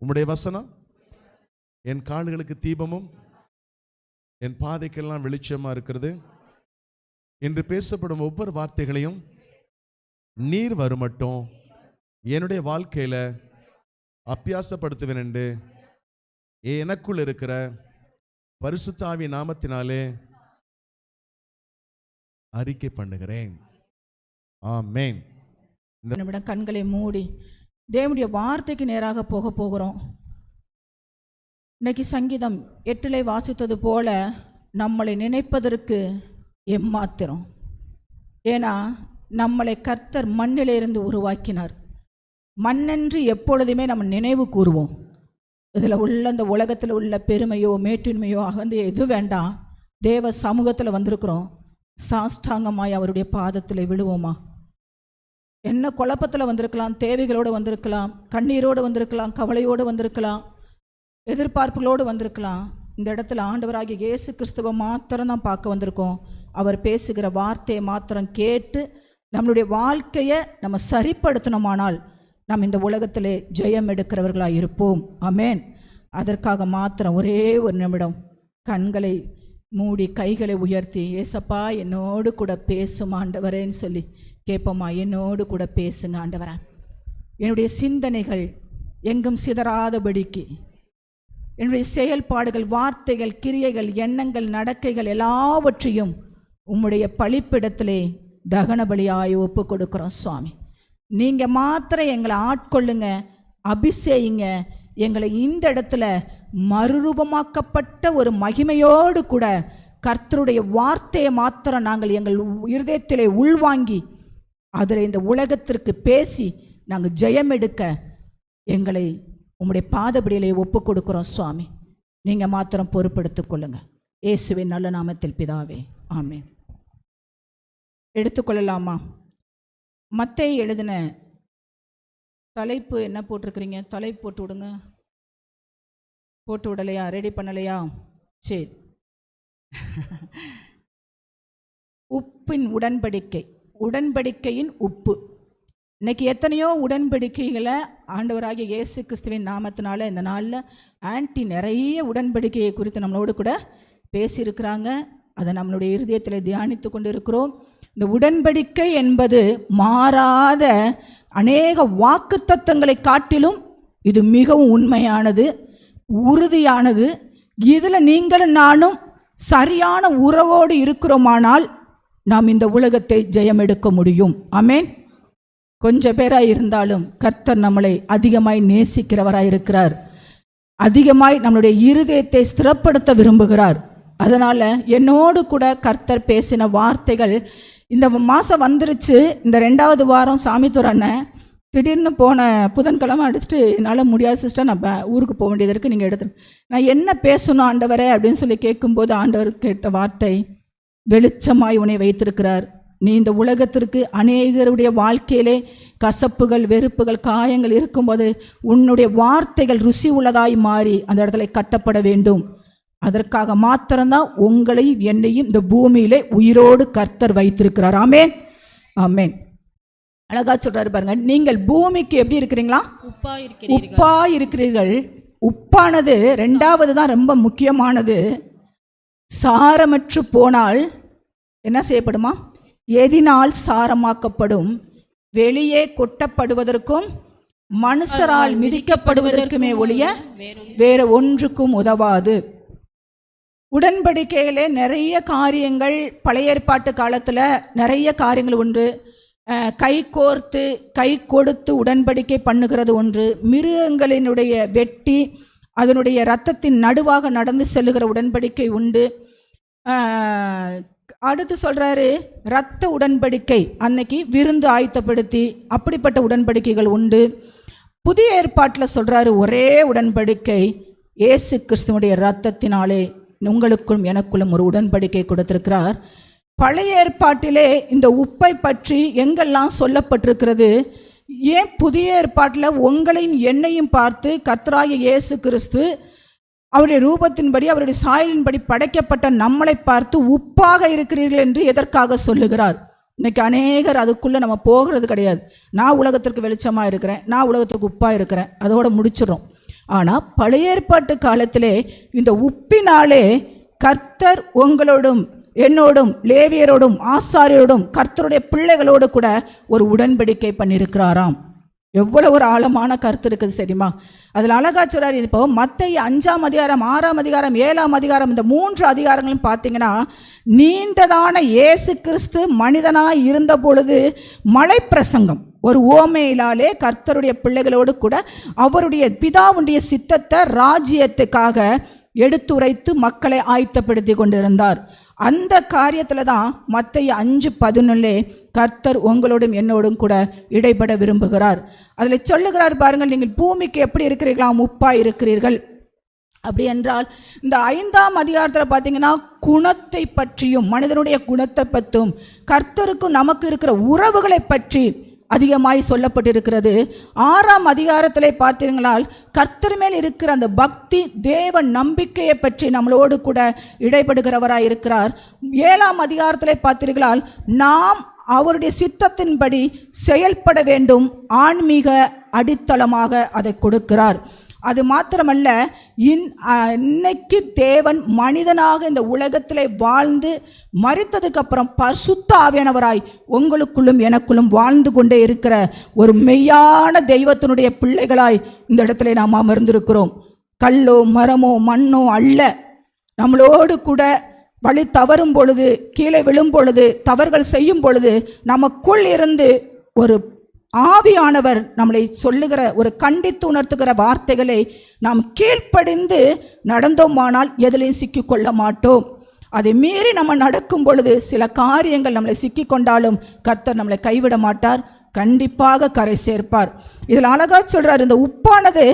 உம்முடைய வசனம் என் கால்களுக்கு தீபமும் என் பாதைக்கெல்லாம் வெளிச்சமா இருக்கிறது. என்று பேசப்படும் ஒவ்வொரு வார்த்தைகளையும் நீர் வருமட்டும் என்னுடைய வாழ்க்கையில அபியாசப்படுத்துவேன் என்று எனக்குள் இருக்கிற பரிசுத்த ஆவி நாமத்தினாலே அறிக்கை பண்ணுகிறேன். ஆமென். நம்முடைய கண்களை மூடி தேவனுடைய வார்த்தைக்கு நேராக போகிறோம். இன்னைக்கு சங்கீதம் 8 வாசித்தது போல நம்மளை நினைப்பதற்கு எம்மாத்திரம். ஏன்னா நம்மளை கர்த்தர் மண்ணிலிருந்து உருவாக்கினார். மண்ணென்று எப்பொழுதுமே நம்ம நினைவு கூறுவோம். இதில் உள்ள இந்த உலகத்தில் உள்ள பெருமையோ மேட்டின்மையோ அகந்து எது வேண்டாம். தேவ சமூகத்தில் வந்திருக்கிறோம். சாஷ்டாங்கமாய் அவருடைய பாதத்தில் விழுவோமா? என்ன குழப்பத்தில் வந்திருக்கலாம், தேவைகளோடு வந்திருக்கலாம், கண்ணீரோடு வந்திருக்கலாம், கவலையோடு வந்திருக்கலாம், எதிர்பார்ப்புகளோடு வந்திருக்கலாம். இந்த இடத்துல ஆண்டவராகிய இயேசு கிறிஸ்துவை மாத்திரம் தான் பார்க்க வந்திருக்கோம். அவர் பேசுகிற வார்த்தையை மாத்திரம் கேட்டு நம்மளுடைய வாழ்க்கையை நம்ம சரிப்படுத்தணுமானால் நாம் இந்த உலகத்திலே ஜெயம் எடுக்கிறவர்களாக இருப்போம். ஆமென். அதற்காக மாத்திரம் ஒரே ஒரு நிமிடம் கண்களை மூடி கைகளை உயர்த்தி, ஏசப்பா என்னோடு கூட பேசும் ஆண்டவரேன்னு சொல்லி கேட்போமா? என்னோடு கூட பேசுங்க ஆண்டவரே. என்னுடைய சிந்தனைகள் எங்கும் சிதறாதபடிக்கு, என்னுடைய செயல்பாடுகள், வார்த்தைகள், கிரியைகள், எண்ணங்கள், நடக்கைகள் எல்லாவற்றையும் உம்முடைய பலிப்பிடத்திலே தகன பலியாய் ஒப்பு கொடுக்குறோம் சுவாமி. நீங்கள் மாத்திரம் எங்களை ஆட்கொள்ளுங்க, அபிஷேகிங்க. எங்களை இந்த இடத்துல மறுரூபமாக்கப்பட்ட ஒரு மகிமையோடு கூட கர்த்தருடைய வார்த்தையை மாத்திரம் நாங்கள் எங்கள் இருதயத்திலே உள்வாங்கி அதில் இந்த உலகத்திற்கு பேசி நாங்கள் ஜெயம் எடுக்க எங்களை உம்முடைய பாதபடியிலே ஒப்பு கொடுக்குறோம் சுவாமி. நீங்கள் மாத்திரம் பொறுப்பெடுத்துக் கொள்ளுங்க. இயேசுவின் நல்ல நாமத்தில் பிதாவே, ஆமென். எடுத்துக்கொள்ளலாமா? மத்தேயு எழுதின தலைப்பு என்ன போட்டிருக்கிறீங்க? தலைப்பு போட்டு விடுங்க. போட்டு விடலையா? ரெடி பண்ணலையா? சரி. உப்பின் உடன்படிக்கை, உடன்படிக்கையின் உப்பு. இன்னைக்கு எத்தனையோ உடன்படிக்கைகளை ஆண்டவராகிய இயேசு கிறிஸ்துவின் நாமத்தினால இந்த நாளில் ஆன்ட்டி நிறைய உடன்படிக்கையை குறித்து நம்மளோடு கூட பேசியிருக்கிறாங்க. அதை நம்மளுடைய இருதயத்தில் தியானித்து கொண்டு இருக்கிறோம். இந்த உடன்படிக்கை என்பது மாறாத அநேக வாக்குத்தத்தங்களை காட்டிலும் இது மிகவும் உண்மையானது, உறுதியானது. இதில் நீங்களும் நானும் சரியான உறவோடு இருக்கிறோமானால் நாம் இந்த உலகத்தை ஜெயம் எடுக்க முடியும். ஆமென். கொஞ்சம் பேராக இருந்தாலும் கர்த்தர் நம்மளை அதிகமாய் நேசிக்கிறவராக இருக்கிறார். அதிகமாய் நம்மளுடைய இருதயத்தை ஸ்திரப்படுத்த விரும்புகிறார். அதனால் என்னோடு கூட கர்த்தர் பேசின வார்த்தைகள் இந்த மாதம் வந்துருச்சு. இந்த 2வது வாரம் சாமித்துறை அண்ணன் திடீர்னு போன புதன்கிழமை அடிச்சுட்டு, என்னால் முடியாது சிஸ்டர், நான் ஊருக்கு போக வேண்டியது இருக்குது, நீங்கள் எடுத்து நான் என்ன பேசணும் ஆண்டவரே அப்படின்னு சொல்லி கேட்கும்போது ஆண்டவர் கேட்ட வார்த்தை, வெளிச்சமாய் உன்னை வைத்திருக்கிறார். நீ இந்த உலகத்திற்கு அநேகருடைய வாழ்க்கையிலே கசப்புகள், வெறுப்புகள், காயங்கள் இருக்கும்போது உன்னுடைய வார்த்தைகள் ருசி உள்ளதாய் மாறி அந்த இடத்துல கட்டப்பட வேண்டும். அதற்காக மாத்திரம்தான் உங்களையும் என்னையும் இந்த பூமியிலே உயிரோடு கர்த்தர் வைத்திருக்கிறார். ஆமென், ஆமென். அழகா சொல்றாரு பாருங்க, நீங்கள் பூமிக்கு எப்படி இருக்கிறீங்களா? உப்பா இருக்கிறீர்கள். உப்பானது 2வது தான் ரொம்ப முக்கியமானது. சாரமற்று போனால் என்ன செய்யப்படுமா? எதினால் சாரமாக்கப்படும். வெளியே கொட்டப்படுவதற்கும் மனுஷரால் மிதிக்கப்படுவதற்குமே ஒழிய வேற ஒன்றுக்கும் உதவாது. உடன்படிக்கையிலே நிறைய காரியங்கள், பழைய ஏற்பாட்டு காலத்தில் நிறைய காரியங்கள் உண்டு. கை கோர்த்து கை கொடுத்து உடன்படிக்கை பண்ணுகிறது ஒன்று. மிருகங்களினுடைய வெட்டி அதனுடைய இரத்தத்தின் நடுவாக நடந்து செல்லுகிற உடன்படிக்கை உண்டு. அடுத்து சொல்கிறாரு இரத்த உடன்படிக்கை, அன்னைக்கு விருந்து ஆயத்தப்படுத்தி அப்படிப்பட்ட உடன்படிக்கைகள் உண்டு. புதிய ஏற்பாட்டில் சொல்கிறாரு ஒரே உடன்படிக்கை, இயேசு கிறிஸ்துவனுடைய இரத்தத்தினாலே உங்களுக்கும் எனக்குள்ளும் ஒரு உடன்படிக்கை கொடுத்திருக்கிறார். பழைய ஏற்பாட்டிலே இந்த உப்பை பற்றி எங்கெல்லாம் சொல்லப்பட்டிருக்கிறது? ஏன் புதிய ஏற்பாட்டில் உங்களையும் என்னையும் பார்த்து கர்த்தராகிய இயேசு கிறிஸ்து அவருடைய ரூபத்தின்படி அவருடைய சாயலின்படி படைக்கப்பட்ட நம்மளை பார்த்து உப்பாக இருக்கிறீர்கள் என்று எதற்காக சொல்லுகிறார்? இன்னைக்கு அநேகர் அதுக்குள்ளே நம்ம போகிறது கிடையாது. நான் உலகத்திற்கு வெளிச்சமாக இருக்கிறேன், நான் உலகத்துக்கு உப்பாக இருக்கிறேன், அதோடு முடிச்சிடும். ஆனால் பழைய ஏற்பாட்டு காலத்திலே இந்த உப்பினாலே கர்த்தர் உங்களோடும் என்னோடும் லேவியரோடும் ஆசாரியரோடும் கர்த்தருடைய பிள்ளைகளோடு கூட ஒரு உடன்படிக்கை பண்ணியிருக்கிறாராம். எவ்வளோ ஒரு ஆழமான கருத்து இருக்குது தெரியுமா? அதில் அழகா சொல்றார். இப்போ மத்தேயு 5ஆம் அதிகாரம் 6ஆம் அதிகாரம் 7ஆம் அதிகாரம் இந்த 3 அதிகாரங்களும் பார்த்தீங்கன்னா, நீண்டதான இயேசு கிறிஸ்து மனிதனாய் இருந்த பொழுது மலை பிரசங்கம் ஒரு உவமையினாலே கர்த்தருடைய பிள்ளைகளோடு கூட அவருடைய பிதாவுடைய சித்தத்தை ராஜ்யத்துக்காக எடுத்துரைத்து மக்களை ஆயத்தப்படுத்தி கொண்டிருந்தார். அந்த காரியத்தில் தான் மத்தேயு 5:11 கர்த்தர் உங்களோடும் என்னோடும் கூட இடைப்பட விரும்புகிறார். அதில் சொல்லுகிறார் பாருங்கள், நீங்கள் பூமிக்கு எப்படி இருக்கிறீர்களாம்? உப்பாய் இருக்கிறீர்கள். அப்படி என்றால் இந்த 5ஆம் அதிகாரத்தில் பார்த்தீங்கன்னா குணத்தை பற்றியும் மனிதனுடைய குணத்தை பற்றியும் கர்த்தருக்கும் நமக்கு இருக்கிற உறவுகளை பற்றி அதிகமாய் சொல்லப்பட்டிருக்கிறது. 6ஆம் அதிகாரத்திலே பார்த்தீர்களால் கர்த்தர் மேல் இருக்கிற அந்த பக்தி தேவ நம்பிக்கையை பற்றி நம்மளோடு கூட இடைப்படுகிறவராய் இருக்கிறார். 7ஆம் அதிகாரத்திலே பார்த்தீர்களால் நாம் அவருடைய சித்தத்தின்படி செயல்பட வேண்டும், ஆன்மீக அடித்தளமாக அதை கொடுக்கிறார். அது மாத்திரமல்ல, இன்னைக்கு தேவன் மனிதனாக இந்த உலகத்திலே வாழ்ந்து மரித்ததுக்கு அப்புறம் பரிசுத்த ஆவியானவராய் உங்களுக்குள்ளும் எனக்குள்ளும் வாழ்ந்து கொண்டே இருக்கிற ஒரு மெய்யான தெய்வத்தினுடைய பிள்ளைகளாய் இந்த இடத்துல நாம் அமர்ந்திருக்கிறோம். கல்லோ மரமோ மண்ணோ அல்ல. நம்மளோடு கூட வழி தவறும் பொழுது, கீழே விழும் பொழுது, தவறுகள் செய்யும் பொழுது நமக்குள் இருந்து ஒரு ஆவியானவர் நம்மளை சொல்லுகிற ஒரு கண்டித்து உணர்த்துகிற வார்த்தைகளை நாம் கீழ்ப்படிந்து நடந்தோமானால் எதிலையும் சிக்கிக்கொள்ள மாட்டோம். அதை மீறி நம்ம நடக்கும் பொழுது சில காரியங்கள் நம்மளை சிக்கிக்கொண்டாலும் கர்த்தர் நம்மளை கைவிட மாட்டார், கண்டிப்பாக கரை சேர்ப்பார். இதில் அழகா சொல்றார், இந்த உப்பானது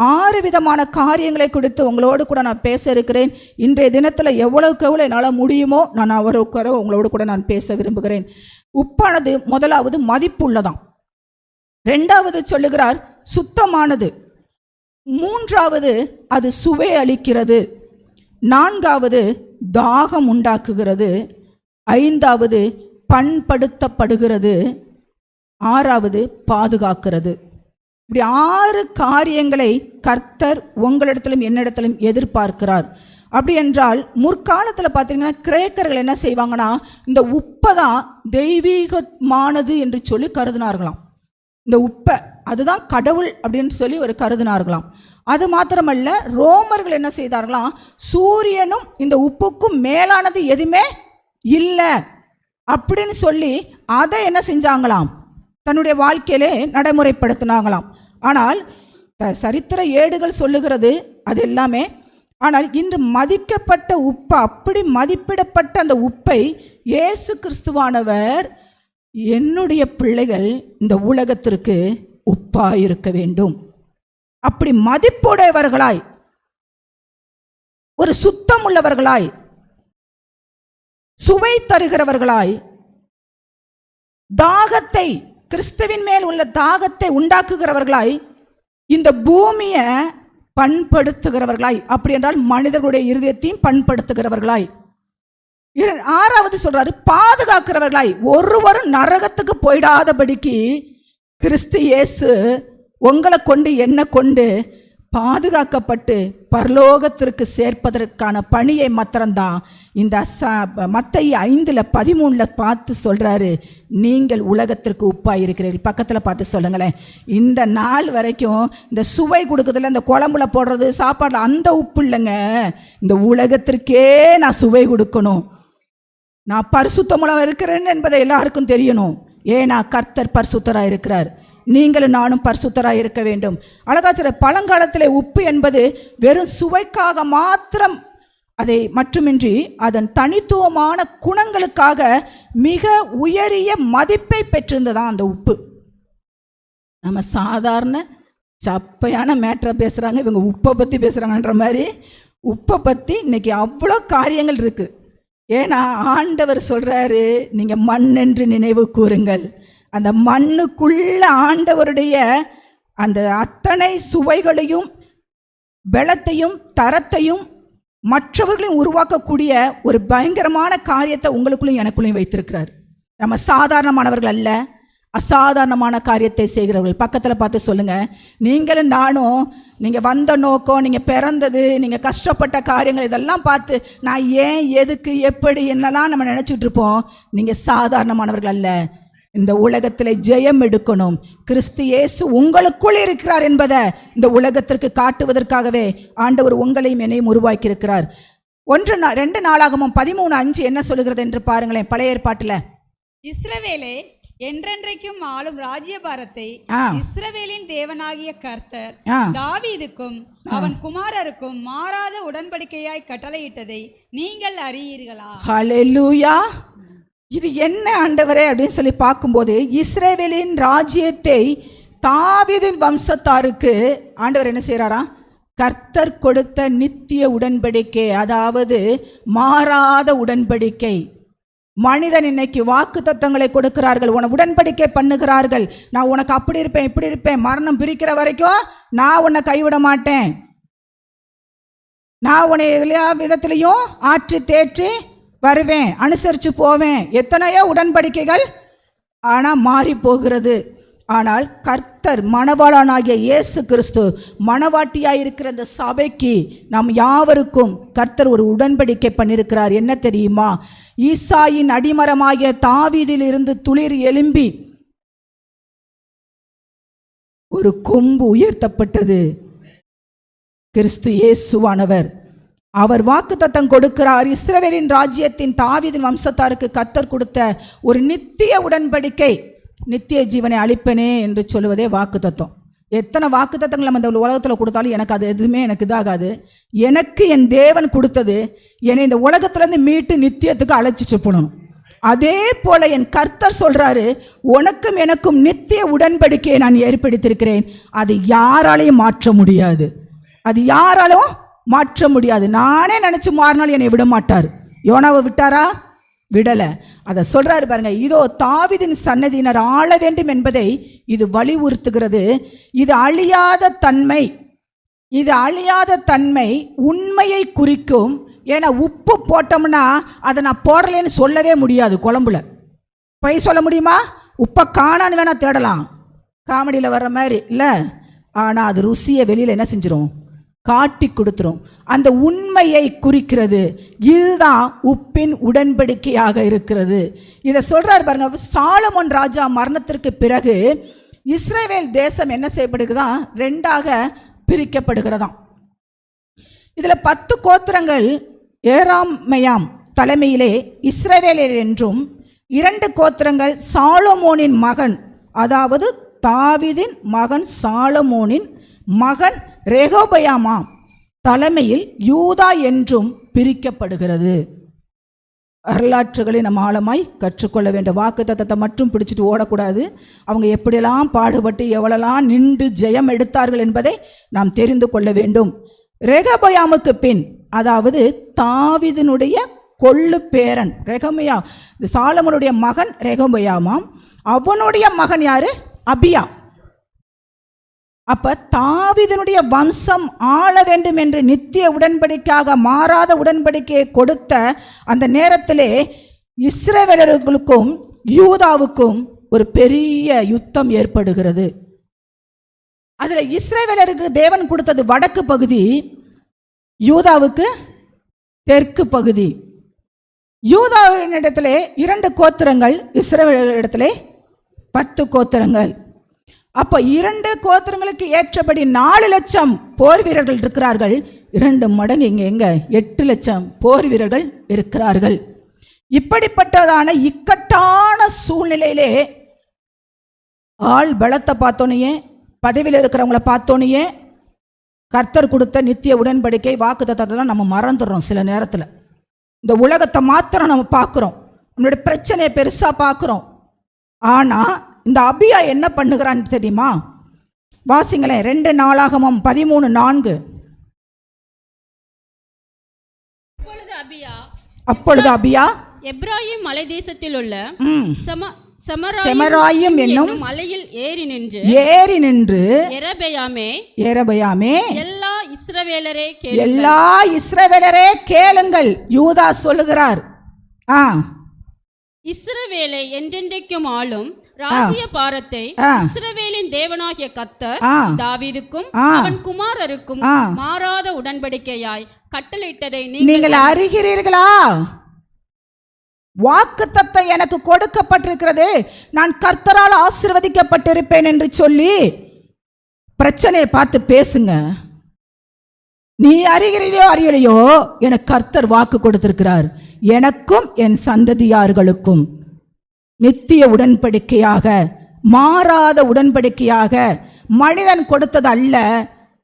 6 விதமான காரியங்களை கொடுத்து உங்களோடு கூட நான் பேச இருக்கிறேன். இன்றைய தினத்தில் எவ்வளவுக்கு எவ்வளோ என்னால் முடியுமோ நான் அவருக்கு உங்களோடு கூட நான் பேச விரும்புகிறேன். உப்பானது முதலாவது மதிப்புள்ளதாம், 2வது சொல்லுகிறார் சுத்தமானது, 3வது அது சுவை அளிக்கிறது, 4வது தாகம் உண்டாக்குகிறது, 5வது பண்படுத்தப்படுகிறது, 6வது பாதுகாக்கிறது. இப்படி 6 காரியங்களை கர்த்தர் உங்களிடத்திலும் என்னிடத்திலும் எதிர்பார்க்கிறார். அப்படி என்றால் முற்காலத்தில் பார்த்தீங்கன்னா கிரேக்கர்கள் என்ன செய்வாங்கன்னா, இந்த உப்பை தான் தெய்வீகமானது என்று சொல்லி கருதினார்களாம். இந்த உப்பை அதுதான் கடவுள் அப்படின்னு சொல்லி ஒரு கருதினார்களாம். அது மாத்திரமல்ல, ரோமர்கள் என்ன செய்தார்களாம், சூரியனும் இந்த உப்புக்கும் மேலானது எதுவுமே இல்லை அப்படின்னு சொல்லி அதை என்ன செஞ்சாங்களாம், தன்னுடைய வாழ்க்கையிலே நடைமுறைப்படுத்தினாங்களாம். ஆனால் சரித்திர ஏடுகள் சொல்லுகிறது அது எல்லாமே. ஆனால் இன்று மதிக்கப்பட்ட உப்பு, அப்படி மதிப்பிடப்பட்ட அந்த உப்பை இயேசு கிறிஸ்துவானவர், என்னுடைய பிள்ளைகள் இந்த உலகத்திற்கு உப்பாய் இருக்க வேண்டும், அப்படி மதிப்புடையவர்களாய், ஒரு சுத்தம் உள்ளவர்களாய், சுவை தருகிறவர்களாய், தாகத்தை, கிறிஸ்துவின் மேல் உள்ள தாகத்தை உண்டாக்குகிறவர்களாய், இந்த பூமியை பண்படுத்துகிறவர்களாய், அப்படி என்றால் மனிதர்களுடைய இருதயத்தையும் பண்படுத்துகிறவர்களாய், 6வது சொல்றாரு பாதுகாக்கிறவர்களாய், ஒருவரும் நரகத்துக்கு போயிடாதபடிக்கு கிறிஸ்து இயேசு உங்களை கொண்டு என்ன கொண்டு பாதுகாக்கப்பட்டு பரலோகத்திற்கு சேர்ப்பதற்கான பணியை மாத்திரம்தான் இந்த மத்தேயு 5:13 பார்த்து சொல்றாரு, நீங்கள் உலகத்திற்கு உப்பாய் இருக்கிறீர்கள். பக்கத்தில் பார்த்து சொல்லுங்களேன். இந்த நாள் வரைக்கும் இந்த சுவை கொடுக்குறதுல, இந்த குழம்புல போடுறது, சாப்பாடுல அந்த உப்பு இல்லைங்க. இந்த உலகத்திற்கே நான் சுவை கொடுக்கணும், நான் பரிசுத்தமுள்ளவராக இருக்கிறேன் என்பதை எல்லாருக்கும் தெரியணும். ஏன்னா கர்த்தர் பரிசுத்தராக இருக்கிறார், நீங்களும் நானும் பரிசுத்தராக இருக்க வேண்டும். அழகாச்சிற பழங்காலத்தில் உப்பு என்பது வெறும் சுவைக்காக மாத்திரம் அதை மட்டுமின்றி அதன் தனித்துவமான குணங்களுக்காக மிக உயரிய மதிப்பை பெற்றிருந்ததான் அந்த உப்பு. நம்ம சாதாரண சப்பையான மேட்டரை பேசுகிறாங்க, இவங்க உப்பை பற்றி பேசுகிறாங்கன்ற மாதிரி உப்பை பற்றி இன்னைக்கு அவ்வளோ காரியங்கள் இருக்குது. ஏன்னா ஆண்டவர் சொல்கிறாரு, நீங்கள் மண் என்று நினைவு கூறுங்கள். அந்த மண்ணுக்குள்ள ஆண்டவருடைய அந்த அத்தனை சுவைகளையும் பலத்தையும் தரத்தையும் மற்றவர்களையும் உருவாக்கக்கூடிய ஒரு பயங்கரமான காரியத்தை உங்களுக்குள்ளையும் எனக்குள்ளையும் வைத்திருக்கிறார். நம்ம சாதாரணமானவர்கள் அல்ல, அசாதாரணமான காரியத்தை செய்கிறவர்கள். பக்கத்தில் பார்த்து சொல்லுங்க, நீங்களும் நானும் நீங்கள் வந்த நோக்கம், நீங்கள் பிறந்தது, நீங்கள் கஷ்டப்பட்ட காரியங்கள் இதெல்லாம் பார்த்து நான் ஏன், எதுக்கு, எப்படி, என்னெல்லாம் நம்ம நினச்சிட்டு இருப்போம். நீங்கள் சாதாரணமானவர்கள் அல்ல. இந்த உலகத்தில் ஜெயம் எடுக்கணும். கிறிஸ்து இயேசு உங்களுக்குள் இருக்கிறார் என்பதை இந்த உலகத்திற்கு காட்டுவதற்காகவே ஆண்டவர் உங்களையும் என்னையும் உருவாக்கி இருக்கிறார். 2 நாளாகமம் 13:5 என்ன சொல்லுகிறது என்று பாருங்களேன். பழைய ஏற்பாட்டில், இஸ்ரவேலே என்றென்றைக்கும் ஆளும் ராஜ்யபாரத்தை இஸ்ரவேலின் தேவனாகிய கர்த்தர் தாவீதுக்கும் அவன் குமாரருக்கும் மாறாத உடன்படிக்கையாய் கட்டளையிட்டதை நீங்கள் அறியீர்களா? ஹல்லேலூயா. இது என்ன ஆண்டவரே அப்படின்னு சொல்லி பார்க்கும்போது, இஸ்ரவேலின் ராஜ்யத்தை தாவீதின் வம்சத்தாருக்கு ஆண்டவர் என்ன செய்கிறாரா? கர்த்தர் கொடுத்த நித்திய உடன்படிக்கை, அதாவது மாறாத உடன்படிக்கை. மனிதன் இன்னைக்கு வாக்கு தத்தங்களை கொடுக்கிறார்கள், உன உடன்படிக்கை பண்ணுகிறார்கள். நான் உனக்கு அப்படி இருப்பேன், இப்படி இருப்பேன், மரணம் பிரிக்கிற வரைக்கும் நான் உன்னை கைவிட மாட்டேன், நான் உன்னை எதுலையா விதத்திலையும் ஆற்றி தேற்றி வருவேன், அனுசரித்து போவேன். எத்தனையோ உடன்படிக்கைகள் ஆனால் மாறி போகிறது. ஆனால் கர்த்தர் மணவாளனாகிய இயேசு கிறிஸ்து மணவாட்டியாக இருக்கிற இந்த சபைக்கு நாம் யாவருக்கும் கர்த்தர் ஒரு உடன்படிக்கை பண்ணியிருக்கிறார். என்ன தெரியுமா? ஈசாயின் அடிமரமாகிய தாவீதில் இருந்து துளிர் எழும்பி ஒரு கொம்பு உயர்த்தப்பட்டது. கிறிஸ்து இயேசுவானவர் அவர் வாக்குத்தத்தம் கொடுக்கிறார். இஸ்ரவேலின் ராஜ்யத்தின் தாவீதின் வம்சத்தாருக்கு கர்த்தர் கொடுத்த ஒரு நித்திய உடன்படிக்கை, நித்திய ஜீவனை அளிப்பனே என்று சொல்லுவதே வாக்குத்தத்தம். எத்தனை வாக்குத்தத்தங்கள் நம்ம இந்த உலகத்தில் கொடுத்தாலும் எனக்கு அது எதுவுமே எனக்கு இதாகாது. எனக்கு என் தேவன் கொடுத்தது என்னை இந்த உலகத்துலேருந்து மீட்டு நித்தியத்துக்கு அழைச்சிட்டு போகணும். அதே போல என் கர்த்தர் சொல்றாரு, உனக்கும் எனக்கும் நித்திய உடன்படிக்கையை நான் ஏற்படுத்தியிருக்கிறேன். அது யாராலையும் மாற்ற முடியாது, அது யாராலும் மாற்ற முடியாது. நானே நினைச்சு மாறினாலும் என்னை விட மாட்டார். யோனாவை விட்டாரா? விடலை. அதை சொல்றாரு பாருங்க, இதோ தாவீதின் சன்னதியினர் ஆள வேண்டும் என்பதை இது வலியுறுத்துகிறது. இது அழியாத தன்மை, இது அழியாத தன்மை உண்மையை குறிக்கும். ஏன்னா உப்பு போட்டோம்னா அதை நான் போடலேன்னு சொல்லவே முடியாது. குழம்புல போய் சொல்ல முடியுமா? உப்பை காணான்னு வேணா தேடலாம், காமெடியில் வர்ற மாதிரி இல்லை. ஆனால் அது ருசியை வெளியில் என்ன செஞ்சிடும்? காட்டி கொடுத்துரும். அந்த உண்மையை குறிக்கிறது. இதுதான் உப்பின் உடன்படிக்கையாக இருக்கிறது. இதை சொல்றாரு பாருங்க. சாலமோன் ராஜா மரணத்திற்கு பிறகு இஸ்ரவேல் தேசம் என்ன செய்யப்படுகிறதா? 2ஆக பிரிக்கப்படுகிறதாம். இதுல 10 கோத்திரங்கள் ஏராமையாம் தலைமையிலே இஸ்ரவேலர் என்றும், 2 கோத்திரங்கள் சாலமோனின் மகன், அதாவது தாவீதின் மகன் சாலமோனின் மகன் ரெகொபெயாமா தலைமையில் யூதா என்றும் பிரிக்கப்படுகிறது. வரலாற்றுகளை நம்ம ஆழமாய் கற்றுக்கொள்ள வேண்டும். வாக்கு தத்தத்தை மட்டும் பிடிச்சிட்டு ஓடக்கூடாது. அவங்க எப்படியெல்லாம் பாடுபட்டு எவ்வளெல்லாம் நின்று ஜெயம் எடுத்தார்கள் என்பதை நாம் தெரிந்து கொள்ள வேண்டும். ரெகொபெயாமுக்கு பின், அதாவது தாவீதினுடைய கொள்ளு பேரன் ரெகொபெயா, சாலமோனுடைய மகன் ரெகொபெயாமாம், அவனுடைய மகன் யாரு? அபியா. அப்ப தாவீதினுடைய வம்சம் ஆள வேண்டும் என்று நித்திய உடன்படிக்கையாக மாறாத உடன்படிக்கையை கொடுத்த அந்த நேரத்திலே இஸ்ரவேலர்களுக்கும் யூதாவுக்கும் ஒரு பெரிய யுத்தம் ஏற்படுகிறது. அதுல இஸ்ரவேலருக்கு தேவன் கொடுத்தது வடக்கு பகுதி, யூதாவுக்கு தெற்கு பகுதி. யூதாவின் இடத்திலே 2 கோத்திரங்கள், இஸ்ரவேலரிடத்திலே 10 கோத்திரங்கள். அப்போ 2 கோத்திரங்களுக்கு ஏற்றபடி 4 லட்சம் போர் வீரர்கள் இருக்கிறார்கள். 2 மடங்கு எங்க 8 லட்சம் போர் வீரர்கள் இருக்கிறார்கள். இப்படிப்பட்டதான இக்கட்டான சூழ்நிலையிலே ஆள் பலத்தை பார்த்தோனையே, பதவியில் இருக்கிறவங்கள பார்த்தோனையே, கர்த்தர் கொடுத்த நித்திய உடன்படிக்கை வாக்கு தத்தத்தெல்லாம் நம்ம மறந்துடுறோம். சில நேரத்தில் இந்த உலகத்தை மாத்திரம் நம்ம பார்க்குறோம், நம்மளுடைய பிரச்சனையை பெருசாக பார்க்குறோம். ஆனால் இந்த அபியா என்ன பண்ணுகிறான்னு தெரியுமா? வாசிங்களேன். 2 நாளாகமம் 13:4. அப்பொழுது அபியா எப்ராயிம் மலை தேசத்தில் உள்ள செமராயிம் என்னும் மலையில் ஏறி நின்று எரபெயாமே எல்லா இஸ்ரவேலரே கேளுங்கள். யூதா சொல்லுகிறார், இஸ்ரவேலை என்றென்றைக்கும் ஆளும் ராஜ்ய பாரத்தை இஸ்ரவேலின் தேவனாகிய கர்த்தர் தாவீதுக்கும் அவன் குமாரருக்கும் மாறாத உடன்படிக்கையாய் கட்டளையிட்டதை நீங்கள் அறிகிறீர்களா? வாக்குத்தத்தம் எனக்கு கொடுக்கப்பட்டிருக்கிறது, நான் கர்த்தரால் ஆசீர்வதிக்கப்பட்டிருப்பேன் என்று சொல்லி பிரச்சனையை பார்த்து பேசுங்க. நீ அறிகிறீர்களோ அறியலையோ, எனக்கு கர்த்தர் வாக்கு கொடுத்திருக்கிறார், எனக்கும் என் சந்ததியார்களுக்கும் நித்திய உடன்படிக்கையாக, மாறாத உடன்படிக்கையாக. மனிதன் கொடுத்தது அல்ல,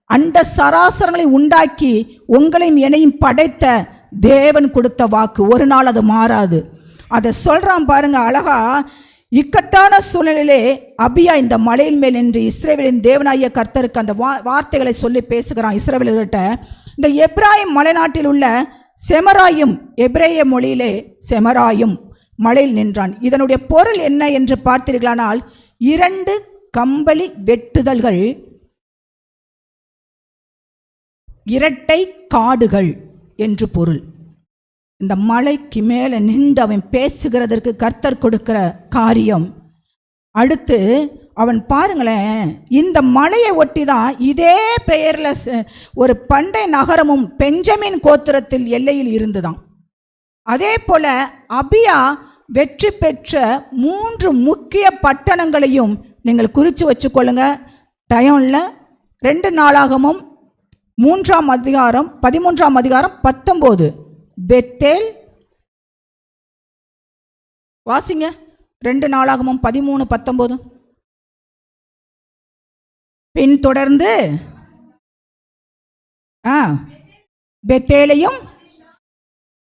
அண்ட சராசரங்களை உண்டாக்கி உங்களையும் என்னையும் படைத்த தேவன் கொடுத்த வாக்கு. ஒரு நாள் அது மாறாது. அதை சொல்றான் பாருங்க அழகா. இக்கட்டான சூழ்நிலையிலே அபியா இந்த மலையின் மேல் நின்று இஸ்ரவேலின் தேவனாகிய கர்த்தருக்கு அந்த வார்த்தைகளை சொல்லி பேசுகிறான் இஸ்ரவேலர்கிட்ட. இந்த எப்ராயிம் மலைநாட்டில் உள்ள செமராயும், எபிரேய மொழியிலே செமராயும் மலையில் நின்றான். இதனுடைய பொருள் என்ன என்று பார்த்தீர்களானால், 2 கம்பளி வெட்டுதல்கள், இரட்டை காடுகள் என்று பொருள். இந்த மலைக்கு மேலே நின்று அவன் பேசுகிறதற்கு கர்த்தர் கொடுக்கிற காரியம். அடுத்து அவன் பாருங்களேன், இந்த மலையை ஒட்டி தான் இதே பெயரில் ஒரு பண்டை நகரமும் பெஞ்சமின் கோத்திரத்தில் எல்லையில் இருந்துதான். அதே போல அபியா வெற்றி பெற்ற 3 முக்கிய பட்டணங்களையும் நீங்கள் குறித்து வச்சுக்கொள்ளுங்க. டயோன்ல 2 நாளாகமும் 3ஆம் அதிகாரம் 13ஆம் அதிகாரம் 19. பெத்தேல் வாசிங்க, 2 நாளாகமும் 13-19. பின் தொடர்ந்து பெத்தேலையும்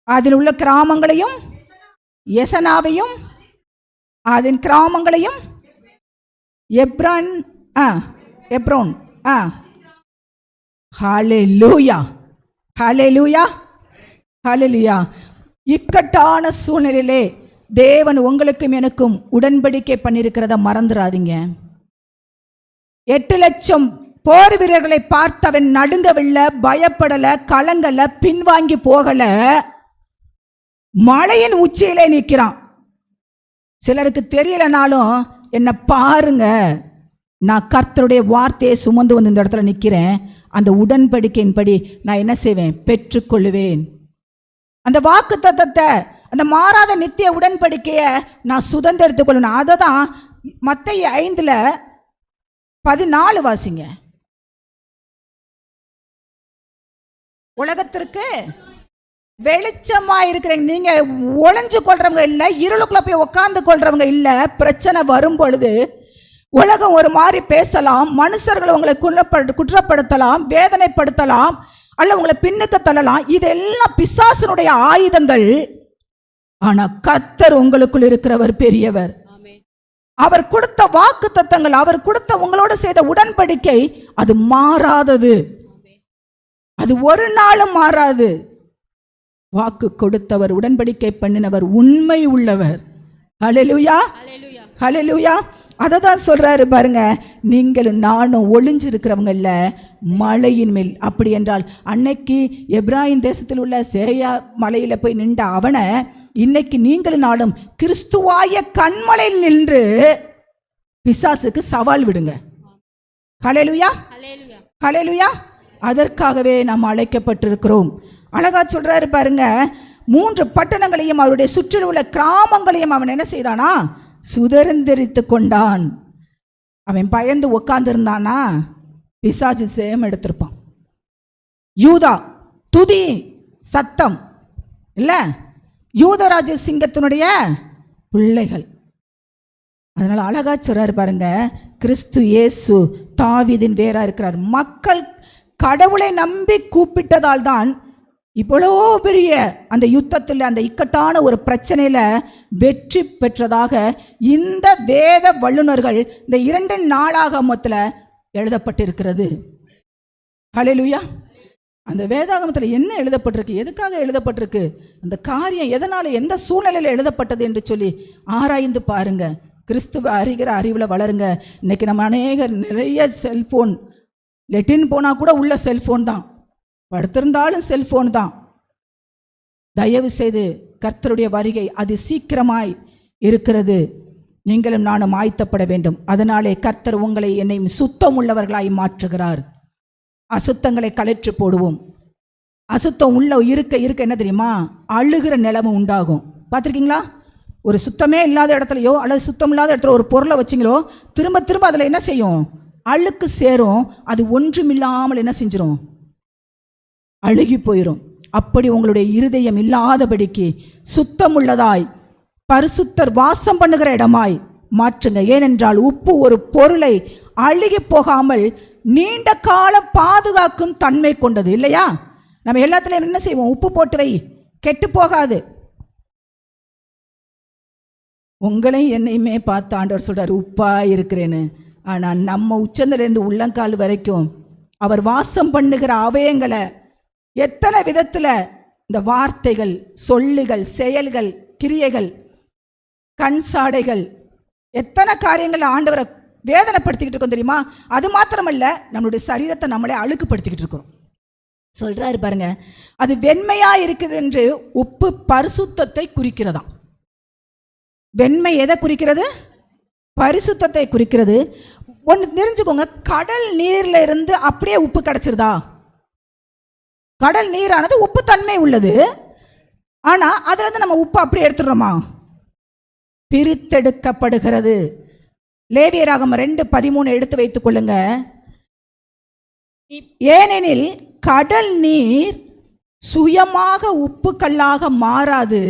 அதில் உள்ள கிராமங்களையும், எசனாவையும் அதன் கிராமங்களையும், எப்ரோன். ஹல்லேலூயா, ஹல்லேலூயா, ஹல்லேலூயா. இக்கட்டான சூழ்நிலையிலே தேவன் உங்களுக்கும் எனக்கும் உடன்படிக்கை பண்ணியிருக்கிறத மறந்துடாதீங்க. 8 லட்சம் போர் வீரர்களை பார்த்தவன் நடுங்கவில்லை, பயப்படல, கலங்கல, பின்வாங்கி போகல. மலையின் உச்சியிலே நிற்கிறான். சிலருக்கு தெரியலனாலும் என்ன பாருங்க, நான் கர்த்தருடைய வார்த்தையை சுமந்து வந்து இந்த இடத்துல நிற்கிறேன். அந்த உடன்படிக்கையின்படி நான் என்ன செய்வேன்? பெற்றுக்கொள்ளுவேன். அந்த வாக்கு தத்தத்தை, அந்த மாறாத நித்திய உடன்படிக்கையை நான் சுதந்திரத்துக் கொள்ளணும். அதை தான் மத்தேயு 5:14 வாசிங்க. உலகத்திற்கு வெளிச்சமா இருக்கிறீங்க. நீங்க ஒளிஞ்சு கொள்றவங்க இல்லை, இருளுக்குள்ள போய் உட்கார்ந்து கொள்றவங்க இல்லை. பிரச்சனை வரும் பொழுது உலகம் ஒரு மாதிரி பேசலாம், மனுஷர்களை உங்களை குற்றப்படுத்தலாம், வேதனைப்படுத்தலாம், அல்ல உங்களை பின்னுக்கு தள்ளலாம். இதெல்லாம் பிசாசனுடைய ஆயுதங்கள். ஆனா கர்த்தர் உங்களுக்குள் இருக்கிறவர் பெரியவர். அவர் கொடுத்த வாக்கு தத்தங்கள், அவர் கொடுத்த உங்களோடு செய்த உடன்படிக்கை அது மாறாதது. அது ஒரு நாளும் மாறாது. வாக்கு கொடுத்தவர், உடன்படிக்கை பண்ணினவர் உண்மை உள்ளவர். ஹல்லேலூயா, ஹல்லேலூயா. அதை தான் சொல்றாரு பாருங்க, நீங்களும் நானும் ஒளிஞ்சிருக்கிறவங்க இல்ல, மலையின் மேல். அப்படி என்றால் அன்னைக்கு எப்ராயிம் தேசத்தில் உள்ள சேயா மலையில போய் நின்ற அவனை இன்னைக்கு நீங்களும் நானும் கிறிஸ்துவாய கண்மலையில் நின்று பிசாசுக்கு சவால் விடுங்க. ஹல்லேலூயா, ஹல்லேலூயா. அதற்காகவே நாம் அழைக்கப்பட்டிருக்கிறோம். அழகா சொல்றாரு பாருங்க, 3 பட்டணங்களையும் அவருடைய சுற்றில் உள்ள கிராமங்களையும் அவன் என்ன செய்தானா? சுதந்திரித்து கொண்டான். அவன் பயந்து உட்கார்ந்து இருந்தானா பிசாசு சேம் எடுத்திருப்பான். யூதா துதி சத்தம் இல்ல, யூதராஜ சிங்கத்தினுடைய பிள்ளைகள். அதனால அழகா சொல்றாரு பாருங்க, கிறிஸ்து இயேசு தாவீதின் வேரா இருக்கிறார். மக்கள் கடவுளை நம்பி கூப்பிட்டதால் தான் இவ்வளோ பெரிய அந்த யுத்தத்தில், அந்த இக்கட்டான ஒரு பிரச்சனையில் வெற்றி பெற்றதாக இந்த வேத வல்லுநர்கள் இந்த 2 நாளாகமத்தில் எழுதப்பட்டிருக்கிறது. ஹல்லேலூயா. அந்த வேதாகமத்தில் என்ன எழுதப்பட்டிருக்கு, எதுக்காக எழுதப்பட்டிருக்கு, அந்த காரியம் எதனால், எந்த சூழ்நிலையில் எழுதப்பட்டது என்று சொல்லி ஆராய்ந்து பாருங்க. கிறிஸ்துவ அறிகிற அறிவில் வளருங்க. இன்னைக்கு நம்ம அநேகர் நிறைய செல்ஃபோன், லெட்டின் போனால் கூட உள்ள செல்ஃபோன் தான், படுத்திருந்தாலும் செல்போன் தான். தயவு செய்து கர்த்தருடைய வருகை அது சீக்கிரமாய் இருக்கிறது. நீங்களும் நானும் ஆயத்தப்பட வேண்டும். அதனாலே கர்த்தர் உங்களை என்னையும் சுத்தம் உள்ளவர்களாய் மாற்றுகிறார். அசுத்தங்களை கலற்றி போடுவோம். அசுத்தம் உள்ள இருக்க இருக்க என்ன தெரியுமா, அழுகிற நிலைமை உண்டாகும். பார்த்துருக்கீங்களா? ஒரு சுத்தமே இல்லாத இடத்துலையோ அல்லது சுத்தம் இல்லாத இடத்துல ஒரு பொருளை வச்சிங்களோ திரும்ப திரும்ப அதில் என்ன செய்யும், அழுக்கு சேரும். அது ஒன்றுமில்லாமல் என்ன செஞ்சிடும், அழுகி போயிடும். அப்படி உங்களுடைய இருதயம் இல்லாதபடிக்கு சுத்தமுள்ளதாய் பரிசுத்தர் வாசம் பண்ணுகிற இடமாய் மாற்றுங்க. ஏனென்றால் உப்பு ஒரு பொருளை அழுகி போகாமல் நீண்ட கால பாதுகாக்கும் தன்மை கொண்டது இல்லையா? நம்ம எல்லாத்துலேயும் என்ன செய்வோம், உப்பு போட்டு வை, கெட்டு போகாது. உங்களையும் என்னையுமே பார்த்து ஆண்டவர் சொல்றார் உப்பா இருக்கிறேன்னு. ஆனால் நம்ம உச்சந்திலேருந்து உள்ளங்கால் வரைக்கும் அவர் வாசம் பண்ணுகிற அவயங்களை எத்தனை விதத்தில் இந்த வார்த்தைகள், சொல்லுகள், செயல்கள், கிரியைகள், கண் சாடைகள், எத்தனை காரியங்கள் ஆண்டவரை வேதனைப்படுத்திக்கிட்டு இருக்கோம் தெரியுமா? அது மாத்திரமல்ல, நம்மளுடைய சரீரத்தை நம்மளே அழுக்குப்படுத்திக்கிட்டு இருக்கிறோம். சொல்றாரு பாருங்க, அது வெண்மையா இருக்குது என்று உப்பு பரிசுத்தத்தை குறிக்கிறதாம். வெண்மை எதை குறிக்கிறது? பரிசுத்தத்தை குறிக்கிறது. ஒன்று தெரிஞ்சுக்கோங்க, கடல் நீர்ல இருந்து அப்படியே உப்பு கிடைச்சிருதா? கடல் நீரானது உப்பு தன்மை உள்ளது. ஆனா அதுல இருந்து நம்ம உப்பு அப்படியே எடுத்துடுறோமா? பிரித்தெடுக்கப்படுகிறது. லேவியராகமம் 2:13 எடுத்து வைத்துக் கொள்ளுங்க. ஏனெனில் கடல் நீர் சுயமாக உப்பு கல்லாக மாறாது,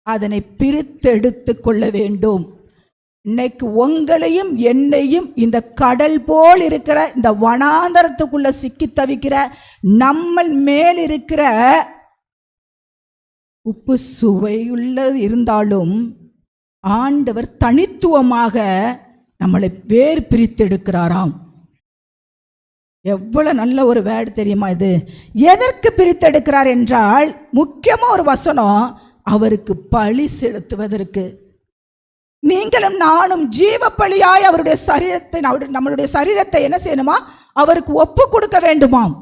அதனை பிரித்தெடுத்து கொள்ள வேண்டும். இன்னைக்கு உங்களையும் என்னையும் இந்த கடல் போல் இருக்கிற இந்த வனாந்தரத்துக்குள்ள சிக்கி தவிக்கிற நம்ம மேல் இருக்கிற உப்பு சுவையுள்ளது இருந்தாலும் ஆண்டவர் தனித்துவமாக நம்மளை வேறு பிரித்தெடுக்கிறாராம். எவ்வளவு நல்ல ஒரு வேர்டு தெரியுமா இது? எதற்கு பிரித்தெடுக்கிறார் என்றால், முக்கியமாக ஒரு வசனம், அவருக்கு பலி செலுத்துவதற்கு. நீங்களும் நானும் ஜீவ பலியாய் அவருடைய சரீரத்தை, நம்மளுடைய சரீரத்தை என்ன செய்யணுமா, அவருக்கு ஒப்பு கொடுக்க வேண்டுமாம்.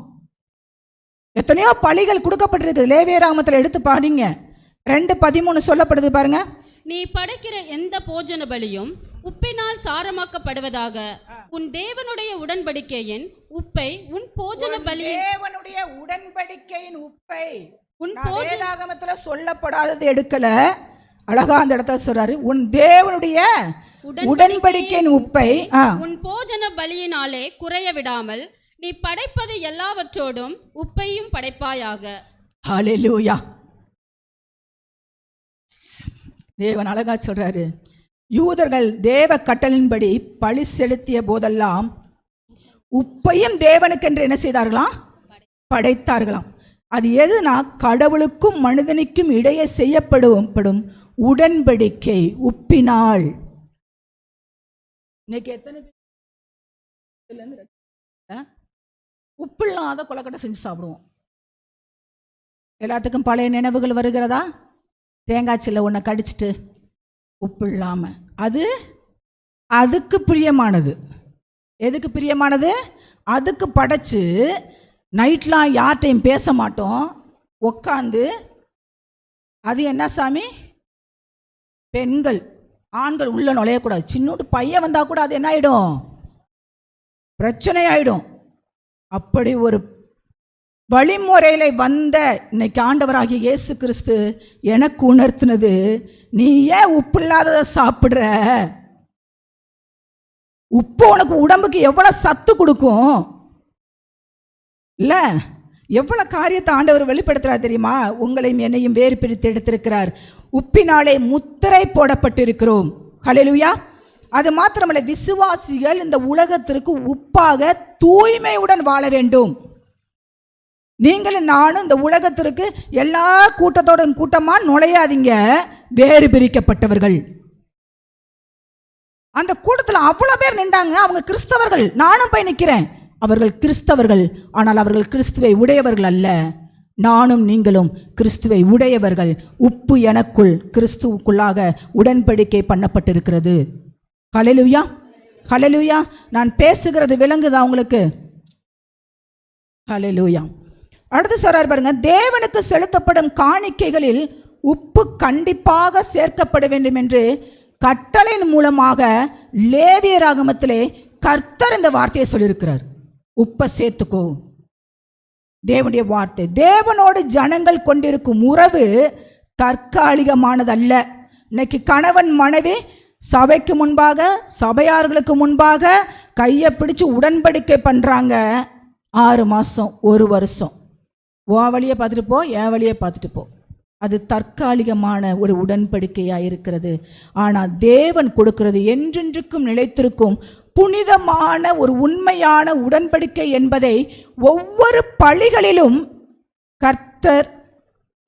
எத்தனையோ பலிகள் கொடுக்கப்பட்டிருக்கு. லேவியராகமத்தில் எடுத்து பாடிங்க, 2:13 சொல்லப்படுது பாருங்க. நீ படைக்கிற எந்த போஜன பலியும் உப்பினால் சாரமாக்கப்படுவதாக. உன் தேவனுடைய உடன்படிக்கையின் உப்பை உன் போஜன பலி, தேவனுடைய உடன்படிக்கையின் உப்பை உன் வேதாகமத்துல சொல்லப்படாதது எடுக்கல, அழகா அந்த இடத்துல சொல்றாரு, உன் தேவனுடைய உடன்படிக்கையின் உப்பை உன் போஜன பலியினாலே குறைய விடாமல் நீ படைப்பது எல்லாவற்றோடும் உப்பையும் படைப்பாயாக. ஹல்லேலூயா. தேவன் அழகா சொல்றாரு, யூதர்கள் தேவ கட்டளின்படி பலி செலுத்திய போதெல்லாம் உப்பையும் தேவனுக்கென்று என்ன செய்தார்களாம், படைத்தார்களாம். அது எதுனா, கடவுளுக்கும் மனிதனுக்கும் இடையே செய்யப்படும் உடன்படிக்கை உப்பினால். இன்னைக்கு எத்தனை உப்பு இல்லாத கொலக்கட்டை செஞ்சு சாப்பிடுவோம். எல்லாத்துக்கும் பழைய நினைவுகள் வருகிறதா? தேங்காய் சில்லை ஒன்றை கடிச்சிட்டு உப்பு இல்லாமல், அதுக்கு பிரியமானது. எதுக்கு பிரியமானது? அதுக்கு படைச்சு நைட்லாம் யார்கிட்டையும் பேச மாட்டோம், உக்காந்து. அது என்ன சாமி? பெண்கள், ஆண்கள் உள்ள நுழையக்கூடாது. சின்னோட்டு பையன் வந்தால் கூட அது என்ன ஆகிடும், பிரச்சனை ஆகிடும். அப்படி ஒரு வழிமுறையில் வந்த இன்னைக்கு ஆண்டவராகிய இயேசு கிறிஸ்து எனக்கு உணர்த்தினது, நீ ஏன் உப்பு இல்லாததை சாப்பிட்ற? உப்பு உனக்கு உடம்புக்கு எவ்வளோ சத்து கொடுக்கும் இல்லை? எவ்வளோ காரியத்தை ஆண்டவர் வெளிப்படுத்துகிறார் தெரியுமா? உங்களையும் என்னையும் வேறு பிரித்து எடுத்திருக்கிறார். உப்பினாலே முத்திரை போடப்பட்டிருக்கிறோம். ஹல்லேலூயா. அது மாத்திரமல்ல, விசுவாசிகள் இந்த உலகத்திற்கு உப்பாக தூய்மையுடன் வாழ வேண்டும். நீங்களும் நானும் இந்த உலகத்திற்கு எல்லா கூட்டத்தோட கூட்டமாக நுழையாதீங்க, வேறு பிரிக்கப்பட்டவர்கள். அந்த கூட்டத்தில் அவ்வளோ பேர் நின்றாங்க, அவங்க கிறிஸ்தவர்கள். நானும் போய் நிற்கிறேன், அவர்கள் கிறிஸ்தவர்கள். ஆனால் அவர்கள் கிறிஸ்துவை உடையவர்கள் அல்ல. நானும் நீங்களும் கிறிஸ்துவை உடையவர்கள். உப்பு எனக்குள் கிறிஸ்துவுக்குள்ளாக உடன்படிக்கை பண்ணப்பட்டிருக்கிறது. ஹல்லேலூயா, ஹல்லேலூயா. நான் பேசுகிறது விளங்குதா உங்களுக்கு? ஹல்லேலூயா. அடுத்து சொல்றார் பாருங்க, தேவனுக்கு செலுத்தப்படும் காணிக்கைகளில் உப்பு கண்டிப்பாக சேர்க்கப்பட வேண்டும் என்று கட்டளையின் மூலமாக லேவியராகமத்திலே கர்த்தர் இந்த வார்த்தையை சொல்லியிருக்கிறார். உப்பை சேர்த்துக்கோ. தேவனுடைய வார்த்தை. தேவனோடு ஜனங்கள் கொண்டிருக்கும் உறவு தற்காலிகமானதல்ல. இன்னைக்கு கணவன் மனைவி சபைக்கு முன்பாக, சபையார்களுக்கு முன்பாக கையை பிடிச்சு உடன்படிக்கை பண்ணுறாங்க. 6 மாதம், 1 வருஷம். உன் வழியை பார்த்துட்டு போ, என் வழியை பார்த்துட்டு போ. அது தற்காலிகமான ஒரு உடன்படிக்கையாக இருக்கிறது. ஆனால் தேவன் கொடுக்கிறது என்றென்றுக்கும் நிலைத்திருக்கும் புனிதமான ஒரு உண்மையான உடன்படிக்கை என்பதை ஒவ்வொரு பழிகளிலும் கர்த்தர்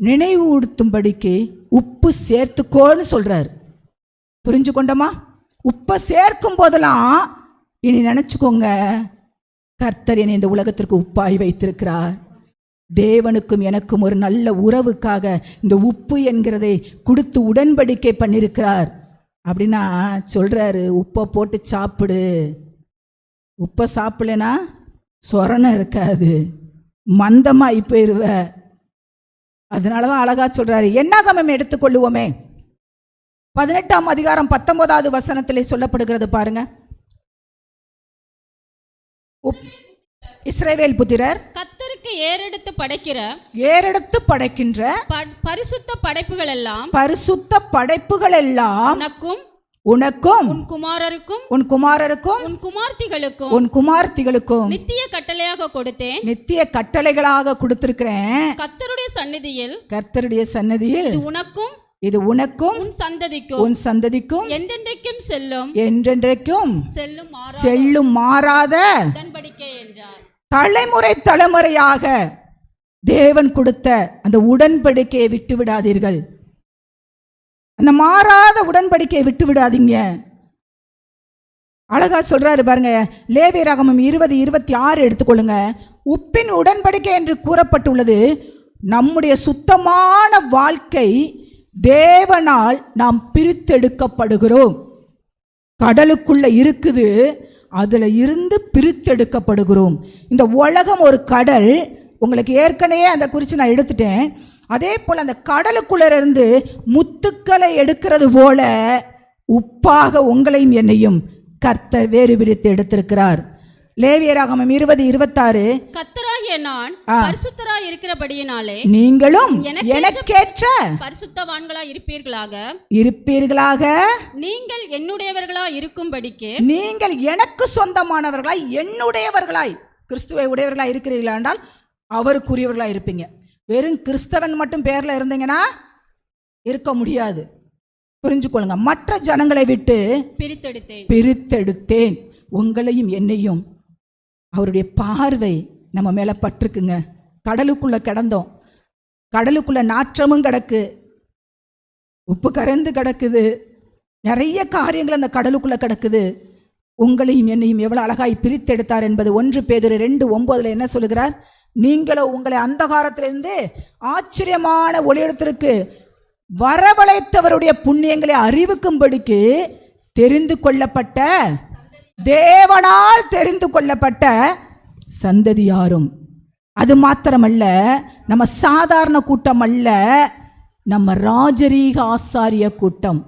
நினைவூட்டும்படிக்கு உப்பு சேர்த்துக்கோன்னு சொல்றார். புரிஞ்சு கொண்டோமா? உப்பை சேர்க்கும் போதெல்லாம் இனி நினைச்சுக்கோங்க, கர்த்தர் என்னை இந்த உலகத்திற்கு உப்பாய் வைத்திருக்கிறார். தேவனுக்கும் எனக்கும் ஒரு நல்ல உறவுக்காக இந்த உப்பு என்கிறதை கொடுத்து உடன்படிக்கை பண்ணியிருக்கிறார் அப்படின்னா சொல்றாரு, உப்பை போட்டு சாப்பிடு. உப்பை சாப்பிடலனா சொரணம் இருக்காது, மந்தமாகி போயிடுவ. அதனால தான் அழகா சொல்றாரு. என்னாகமம் எடுத்துக்கொள்ளுவோமே, 18ஆம் அதிகாரம் 19வது வசனத்திலே சொல்லப்படுகிறது பாருங்க. இஸ்ரவேல் புத்திரர் கர்த்தருக்கு ஏறெடுத்து படைக்கின்ற பரிசுத்த படைப்புகள் எல்லாம் உனக்கும் உன் குமாரருக்கும் உன் குமார்த்திகளுக்கும் நித்திய கட்டளைகளாக கொடுத்திருக்கிறேன். கர்த்தருடைய சந்நிதியில் இது உனக்கும் உன் சந்ததிக்கும் என்றென்றைக்கும் செல்லும் மாறாத தலைமுறையாக தேவன் கொடுத்த அந்த உடன்படிக்கையை விட்டு விடாதீர்கள். அந்த மாறாத உடன்படிக்கையை விட்டு விடாதீங்க. அழகா சொல்றாரு பாருங்க. லேவியராகமம் 20:26 எடுத்துக்கொள்ளுங்க. உப்பின் உடன்படிக்கை என்று கூறப்பட்டுள்ளது. நம்முடைய சுத்தமான வாழ்க்கை தேவனால் நாம் பிரித்தெடுக்கப்படுகிறோம். கடலுக்குள்ள இருக்குது, அதுல இருந்து பிரித்தெடுக்கப்படுகிறோம். இந்த உலகம் ஒரு கடல். உங்களுக்கு ஏற்கனவே அந்த குறித்து நான் எடுத்துட்டேன். அதே போல் அந்த கடலுக்குள்ள இருந்து முத்துக்களை எடுக்கிறது போல உப்பாக உங்களையும் என்னையும் கர்த்தர் வேறு பிரித்து எடுத்திருக்கிறார். லேவியராகமம் 20:26 கர்த்தராகிய நான் பரிசுத்தராய் இருக்கிறபடியினாலே நீங்களும் எனக்கேற்ற பரிசுத்தவான்களாய் இருப்பீர்களாக. நீங்கள் என்னுடையவர்களாய் இருக்கும்படிக்கு நீங்கள் எனக்கு சொந்தமானவர்களாய், என்னுடையவர்களாய், கிறிஸ்துவை உடையவர்களாய் இருக்கிறீர்களா என்றால் அவருக்குரியவர்களாய் இருப்பீங்க. வெறும் கிறிஸ்தவன் மட்டும் பேர்ல இருந்தீங்கன்னா இருக்க முடியாது. புரிஞ்சுக்கொள்ளுங்க. மற்ற ஜனங்களை விட்டு பிரித்தெடுத்தேன் உங்களையும் என்னையும். அவருடைய பார்வை நம்ம மேலே பட்டிருக்குங்க. கடலுக்குள்ளே கிடந்தோம். கடலுக்குள்ளே நாற்றமும் கிடக்கு, உப்பு கரைந்து கிடக்குது, நிறைய காரியங்கள் அந்த கடலுக்குள்ளே கிடக்குது. உங்களையும் என்னையும் எவ்வளோ அழகாய் பிரித்தெடுத்தார் என்பது 1 பேதுரு 2:9 என்ன சொல்லுகிறார்? நீங்களோ உங்களை அந்தகாரத்திலிருந்து ஆச்சரியமான ஒளியிடத்திற்கு வரவழைத்தவருடைய புண்ணியங்களை அறிவிக்கும்படிக்கு தெரிந்து கொள்ளப்பட்ட, தேவனால் தெரிந்து கொள்ளப்பட்ட சந்ததியாரும். அது மாத்திரமல்ல, நம்ம சாதாரண கூட்டம் அல்ல, நம்ம ராஜரீக ஆசாரிய கூட்டம்,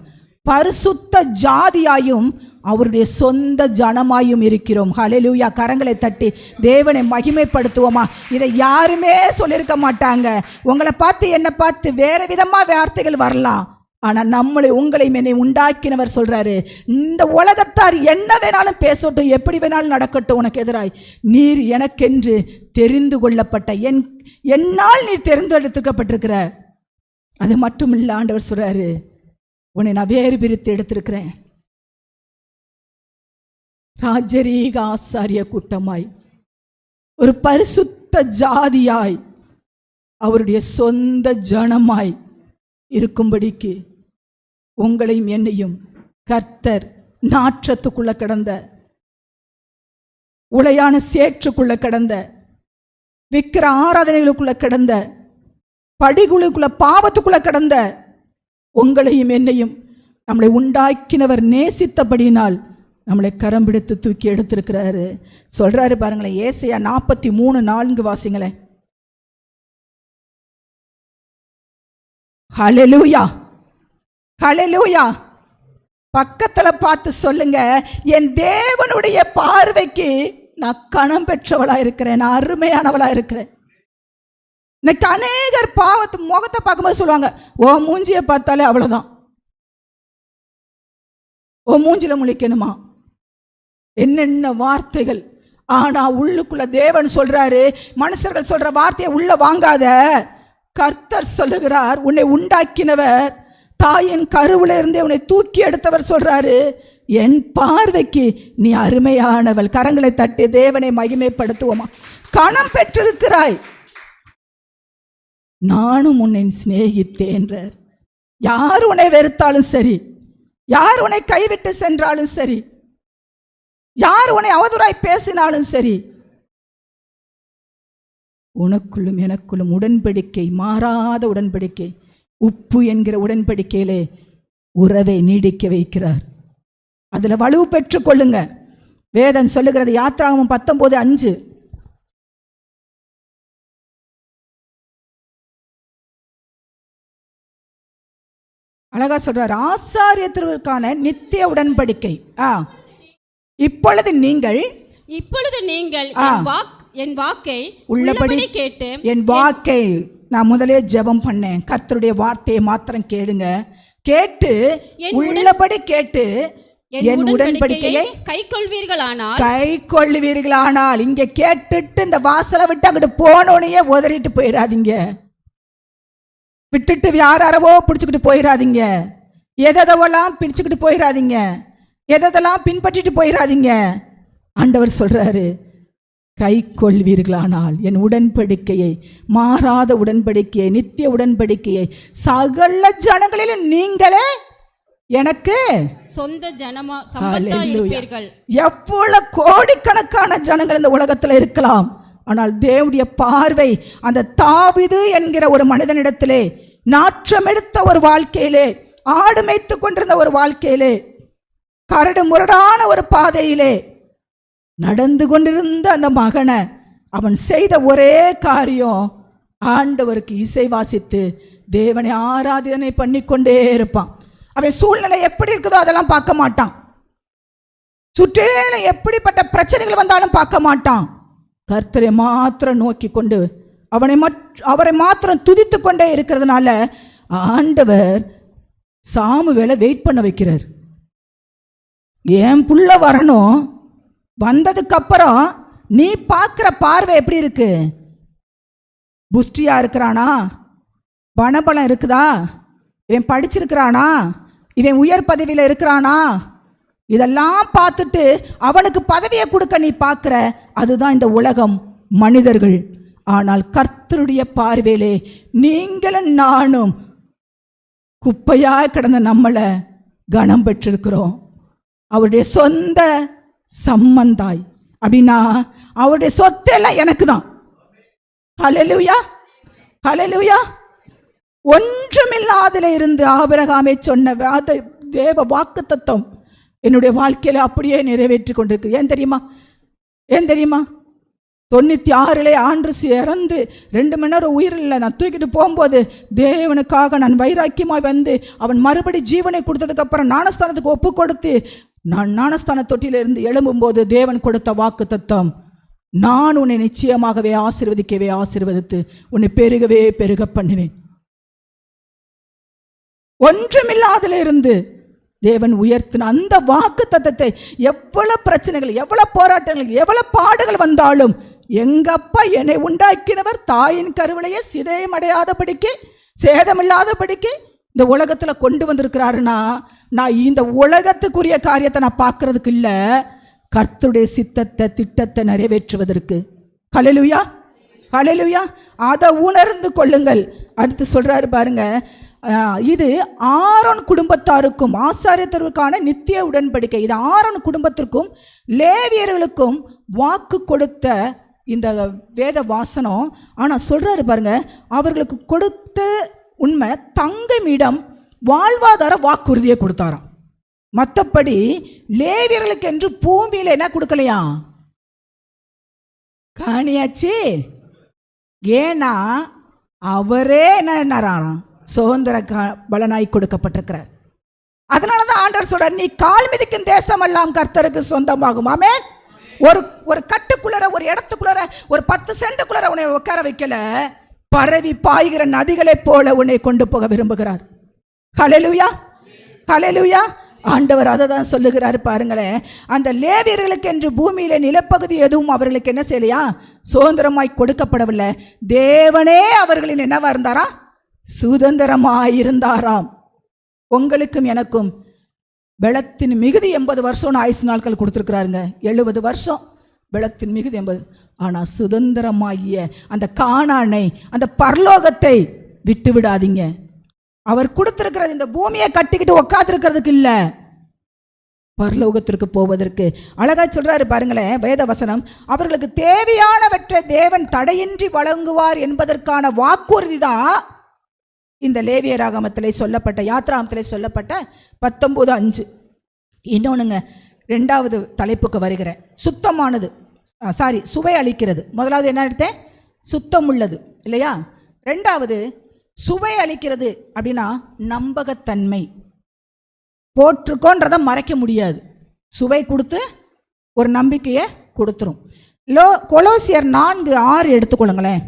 பரிசுத்த ஜாதியாயும் அவருடைய சொந்த ஜனமாயும் இருக்கிறோம். ஹல்லேலூயா. கரங்களை தட்டி தேவனை மகிமைப்படுத்துவோமா? இதை யாருமே சொல்லியிருக்க மாட்டாங்க. உங்களை பார்த்து என்னை பார்த்து வேறு விதமாக வார்த்தைகள் வரலாம். ஆனால் நம்மளை உங்களையும் என்னை உண்டாக்கினவர் சொல்கிறாரு, இந்த உலகத்தார் என்ன வேணாலும் பேசட்டும், எப்படி வேணாலும் நடக்கட்டும், உனக்கு எதிராய் நீர் எனக்கென்று தெரிந்து கொள்ளப்பட்ட என்னால் நீ தேர்ந்தெடுத்துக்கப்பட்டிருக்கிற. அது மட்டும் இல்லை, ஆண்டவர் சொல்கிறாரு, உன்னை நான் வேறு பிரித்து எடுத்திருக்கிறேன். ராஜரீக ஆசாரிய கூட்டமாய், ஒரு பரிசுத்த ஜாதியாய், அவருடைய சொந்த ஜனமாய் இருக்கும்படிக்கு உங்களையும் என்னையும் கர்த்தர் நாற்றத்துக்குள்ள கிடந்த, உளையான சேற்றுக்குள்ள கிடந்த, விக்கிர ஆராதனைகளுக்குள்ள கிடந்த, படிகுழுக்குள்ள பாவத்துக்குள்ள கிடந்த உங்களையும் என்னையும் நம்மளை உண்டாக்கினவர் நேசித்தபடியினால் நம்மளை கரம் பிடித்து தூக்கி எடுத்திருக்கிறாரு. சொல்றாரு பாருங்களேன். ஏசாயா 43:4 வாசிங்களேன். ஹல்லேலூயா, ஹல்லேலூயா. பக்கத்துல பார்த்து சொல்லுங்க, என் தேவனுடைய பார்வைக்கு நான் கணம் பெற்றவளா இருக்கிறேன், நான் அருமையானவளா இருக்கிறேன். இன்னைக்கு அநேகர் பாவத்து முகத்தை பார்க்கும்போது சொல்லுவாங்க, ஓ மூஞ்சியை பார்த்தாலே அவ்வளவுதான், ஓ மூஞ்சில முழிக்கணுமா, என்னென்ன வார்த்தைகள். ஆனா உள்ளுக்குள்ள தேவன் சொல்றாரு, மனுஷர்கள் சொல்ற வார்த்தையை உள்ள வாங்காத. கர்த்தர் சொல்லுகிறார், உன்னை உண்டாக்கினவர், தாயின் கருவுல இருந்தே உன்னை தூக்கி எடுத்தவர் சொல்றாரு, என் பார்வைக்கு நீ அருமையானவள். கரங்களை தட்டி தேவனை மகிமைப்படுத்துவோமா. கணம் பெற்றிருக்கிறாய், நானும் உன்னை சிநேகித்தேன். யார் உன்னை வெறுத்தாலும் சரி, யார் உன்னை கைவிட்டு சென்றாலும் சரி, யார் உன்னை அவதூறாய் பேசினாலும் சரி, உனக்குள்ளும் எனக்குள்ளும் உடன்படிக்கை, மாறாத உடன்படிக்கை, உப்பு என்கிற உடன்படிக்கையிலே உறவை நீடிக்க வைக்கிறார். அதுல வலுவு பெற்றுக் கொள்ளுங்க. வேதம் சொல்லுகிறது, யாத்ராகமம் 19:5, அழகா சொல்றார், ஆசாரியத்திற்கான நித்திய உடன்படிக்கை. இப்பொழுது நீங்கள் என் வாக்கை உள்ளபடி கேட்டு, என் வாக்கை நான் முதலே ஜெபம் பண்ணேன், கர்த்தருடைய வார்த்தையை மாத்திரம் கேளுங்க, கேட்டு உள்ளபடி கேட்டு என் உடன்படிக்கையை கைக்கொள்வீர்களானால். இங்க கேட்டுட்டு இந்த வாசலை விட்டு அங்கிட்டு போனோனையே உதறிட்டு போயிடாதீங்க, விட்டுட்டு யாரவோ பிடிச்சுக்கிட்டு போயிடாதீங்க, எதெல்லாம் பிடிச்சுக்கிட்டு போயிடாதீங்க, எதெல்லாம் பின்பற்றிட்டு போயிடாதீங்க. ஆண்டவர் சொல்றாரு, கை கொள்வீர்களானால் என் உடன்படிக்கையை, மாறாத உடன்படிக்கையை, நித்திய உடன்படிக்கையை, சகல ஜனங்களிலும் நீங்களே எனக்கு சொந்த ஜனமா சம்பத்தாயிருப்பீர்கள். எவ்வளவு கோடிக்கணக்கான ஜனங்கள் இந்த உலகத்தில் இருக்கலாம், ஆனால் தேவனுடைய பார்வை அந்த தாவீது என்கிற ஒரு மனிதனிடத்திலே, நாற்றம் எடுத்த ஒரு வாழ்க்கையிலே, ஆடு மேய்த்து கொண்டிருந்த ஒரு வாழ்க்கையிலே, கரடு முரடான ஒரு பாதையிலே நடந்து கொண்டிருந்த அந்த மகனை, அவன் செய்த ஒரே காரியம், ஆண்டவருக்கு இசை வாசித்து தேவனை ஆராதனை பண்ணிக்கொண்டே இருப்பான். அவன் சூழ்நிலை எப்படி இருக்குதோ அதெல்லாம் பார்க்க மாட்டான், சுற்றிலும் எப்படிப்பட்ட பிரச்சனைகள் வந்தாலும் பார்க்க மாட்டான். கர்த்தரை மாத்திரம் நோக்கி கொண்டு அவரை மாத்திரம் துதித்து கொண்டே இருக்கிறதுனால ஆண்டவர் சாமுவேலை வெயிட் பண்ண வைக்கிறார். என் புள்ள வரணும், வந்ததுக்கு அப்புறம் நீ பார்க்குற பார்வை எப்படி இருக்கு, புஷ்டியா இருக்கிறானா, பணபலம் இருக்குதா, இவன் படிச்சிருக்கிறானா, இவன் உயர் பதவியில் இருக்கிறானா, இதெல்லாம் பார்த்துட்டு அவனுக்கு பதவியை கொடுக்க நீ பார்க்குற. அதுதான் இந்த உலகம், மனிதர்கள். ஆனால் கர்த்தருடைய பார்வையிலே நீங்களும் நானும் குப்பையாக கிடந்த நம்மளை கனம் பெற்றிருக்கிறோம். அவருடைய சொந்த சம்பந்தாய் அப்படின்னா அவருடைய சொத்தெல்லாம் எனக்கு தான். ஹல்லேலூயா, ஹல்லேலூயா. ஒன்றுமில்லாதில் இருந்து ஆபிரகாமை சொன்ன தேவ வாக்குத்தத்தம் என்னுடைய வாழ்க்கையில அப்படியே நிறைவேற்றி கொண்டிருக்கு. ஏன் தெரியுமா 96 ஆண்ட்ரூஸ் இறந்து 2 மணி நேரம் உயிரில்லை, நான் தூக்கிட்டு போகும்போது தேவனுக்காக நான் வைராக்கியமாய் வந்து அவன் மறுபடி ஜீவனை கொடுத்ததுக்கு அப்புறம் ஞானஸ்தானத்துக்கு ஒப்பு கொடுத்து நான் ஞானஸ்தான தொட்டிலிருந்து எழும்பும்போது தேவன் கொடுத்த வாக்கு தத்தம், நான் உன்னை நிச்சயமாகவே ஆசீர்வதித்து உன்னை பெருகவே பெருக பண்ணுவேன். ஒன்றுமில்லாதில் இருந்து தேவன் உயர்த்தின அந்த வாக்கு தத்தத்தை, எவ்வளவு பிரச்சனைகள், எவ்வளவு போராட்டங்கள், எவ்வளவு பாடுகள் வந்தாலும், எங்கப்பா என்னை உண்டாக்கினவர் தாயின் கருவிலையே சிதையமடையாதபடிக்கு, சேதமில்லாதபடிக்கு இந்த உலகத்தில் கொண்டு வந்திருக்கிறாருன்னா, நான் இந்த உலகத்துக்குரிய காரியத்தை நான் பார்க்கறதுக்கு இல்லை, கர்த்தருடைய சித்தத்தை திட்டத்தை நிறைவேற்றுவதற்கு. ஹல்லேலூயா, ஹல்லேலூயா. அதை உணர்ந்து கொள்ளுங்கள். அடுத்து சொல்றாரு பாருங்க, இது ஆரோன் குடும்பத்தாருக்கும் ஆசாரியத்திற்கான நித்திய உடன்படிக்கை. இது ஆரோன் குடும்பத்திற்கும் லேவியர்களுக்கும் வாக்கு கொடுத்த இந்த வேத வாசனம். ஆனால் சொல்றாரு பாருங்க, அவர்களுக்கு கொடுத்த உண்மை தங்குமிடம் வாழ்வாதார வாக்குறுதியை கொடுத்தாராம். மற்றபடி லேவியர்களுக்கு என்று பூமியில் என்ன கொடுக்கலையா, காணியாச்சு. ஏன்னா அவரே என்னறாராம், சுதந்திர பலனாய் கொடுக்கப்பட்டிருக்கிறார். அதனாலதான் ஆண்டவர் சொல்றார், நீ கால் மிதிக்கும் தேசம் எல்லாம் கர்த்தருக்கு சொந்தமாகும். ஆமென். ஒரு கட்டுக்குள்ளர, ஒரு இடத்துக்குள்ளர, ஒரு 10 சென்ட்டுக்குள்ளர உன்னை உட்கார வைக்கல, பரவி பாய்கிற நதிகளை போல உன்னை கொண்டு போக விரும்புகிறார். ஹல்லேலூயா, ஹல்லேலூயா. ஆண்டவர் அதை தான் சொல்லுகிறார் பாருங்களேன். அந்த லேவியர்களுக்கு என்று பூமியில நிலப்பகுதி எதுவும் அவர்களுக்கு என்ன செய்யலையா, சுதந்திரமாய் கொடுக்கப்படவில்லை. தேவனே அவர்களின் என்னவா இருந்தாரா, சுதந்திரமாய் இருந்தாராம். உங்களுக்கும் எனக்கும் பெலத்தின் மிகுதி 80 வருஷம் ஆயுசு நாட்கள் கொடுத்துருக்கிறாருங்க. 70 வருஷம் பெலத்தின் மிகுதி 80. ஆனால் சுதந்திரமாகிய அந்த கானானை, அந்த பரலோகத்தை விட்டு விடாதீங்க. அவர் கொடுத்திருக்கிறது இந்த பூமியை கட்டிக்கிட்டு உட்காந்துருக்கிறதுக்கு இல்லை, பரலோகத்திற்கு போவதற்கு. அழகா சொல்றாரு பாருங்களேன் வேத வசனம். அவர்களுக்கு தேவையானவற்றை தேவன் தடையின்றி வழங்குவார் என்பதற்கான வாக்குறுதி தான் இந்த லேவியராகமத்திலே சொல்லப்பட்ட, யாத்ராகமத்திலே சொல்லப்பட்ட 19:5. இன்னொன்னுங்க, 2வது தலைப்புக்கு வருகிறேன். சுத்தமானது, சுவை அளிக்கிறது. முதலாவது என்ன எடுத்தேன், சுத்தம் உள்ளது இல்லையா. 2வது சுவை அளிக்கிறது அப்படின்னா நம்பகத்தன்மை. போட்டிருக்கோன்றதை மறைக்க முடியாது, சுவை கொடுத்து ஒரு நம்பிக்கையை கொடுத்துரும். கொலோசியர் 4:6 எடுத்துக்கொள்ளுங்களேன்.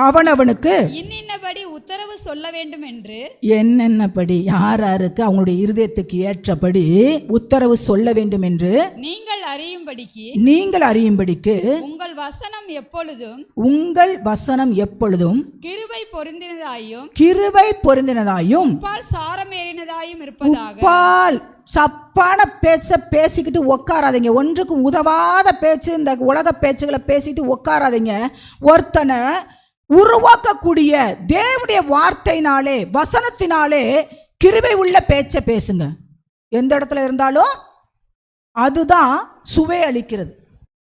அவனவனுக்கு இன்னின்னபடி உத்தரவு சொல்ல வேண்டும் என்று, என்னென்னபடி யாருக்கு அவங்களுடைய இருதயத்துக்கு ஏற்றபடி உத்தரவு சொல்ல வேண்டும் என்று நீங்கள் அறியும்படிக்கு உங்கள் வசனம் எப்பொழுதும் கிருபை பொருந்தினதாயும் உப்பால் சாரமேறினதாயும் இருப்பதாக. உப்பால் சப்பான பேச்ச பேசிக்கிட்டு உட்காராதீங்க. ஒன்றுக்கு உதவாத பேச்சு, இந்த உலக பேச்சுகளை பேசிக்கிட்டு உட்காராதீங்க. ஒருத்தனை உருவாக்கக்கூடிய தேவனுடைய வார்த்தையினாலே, வசனத்தினாலே கிருபை உள்ள பேச்ச பேசுங்க. எந்த இடத்துல இருந்தாலும் அதுதான் சுவை அளிக்கிறது.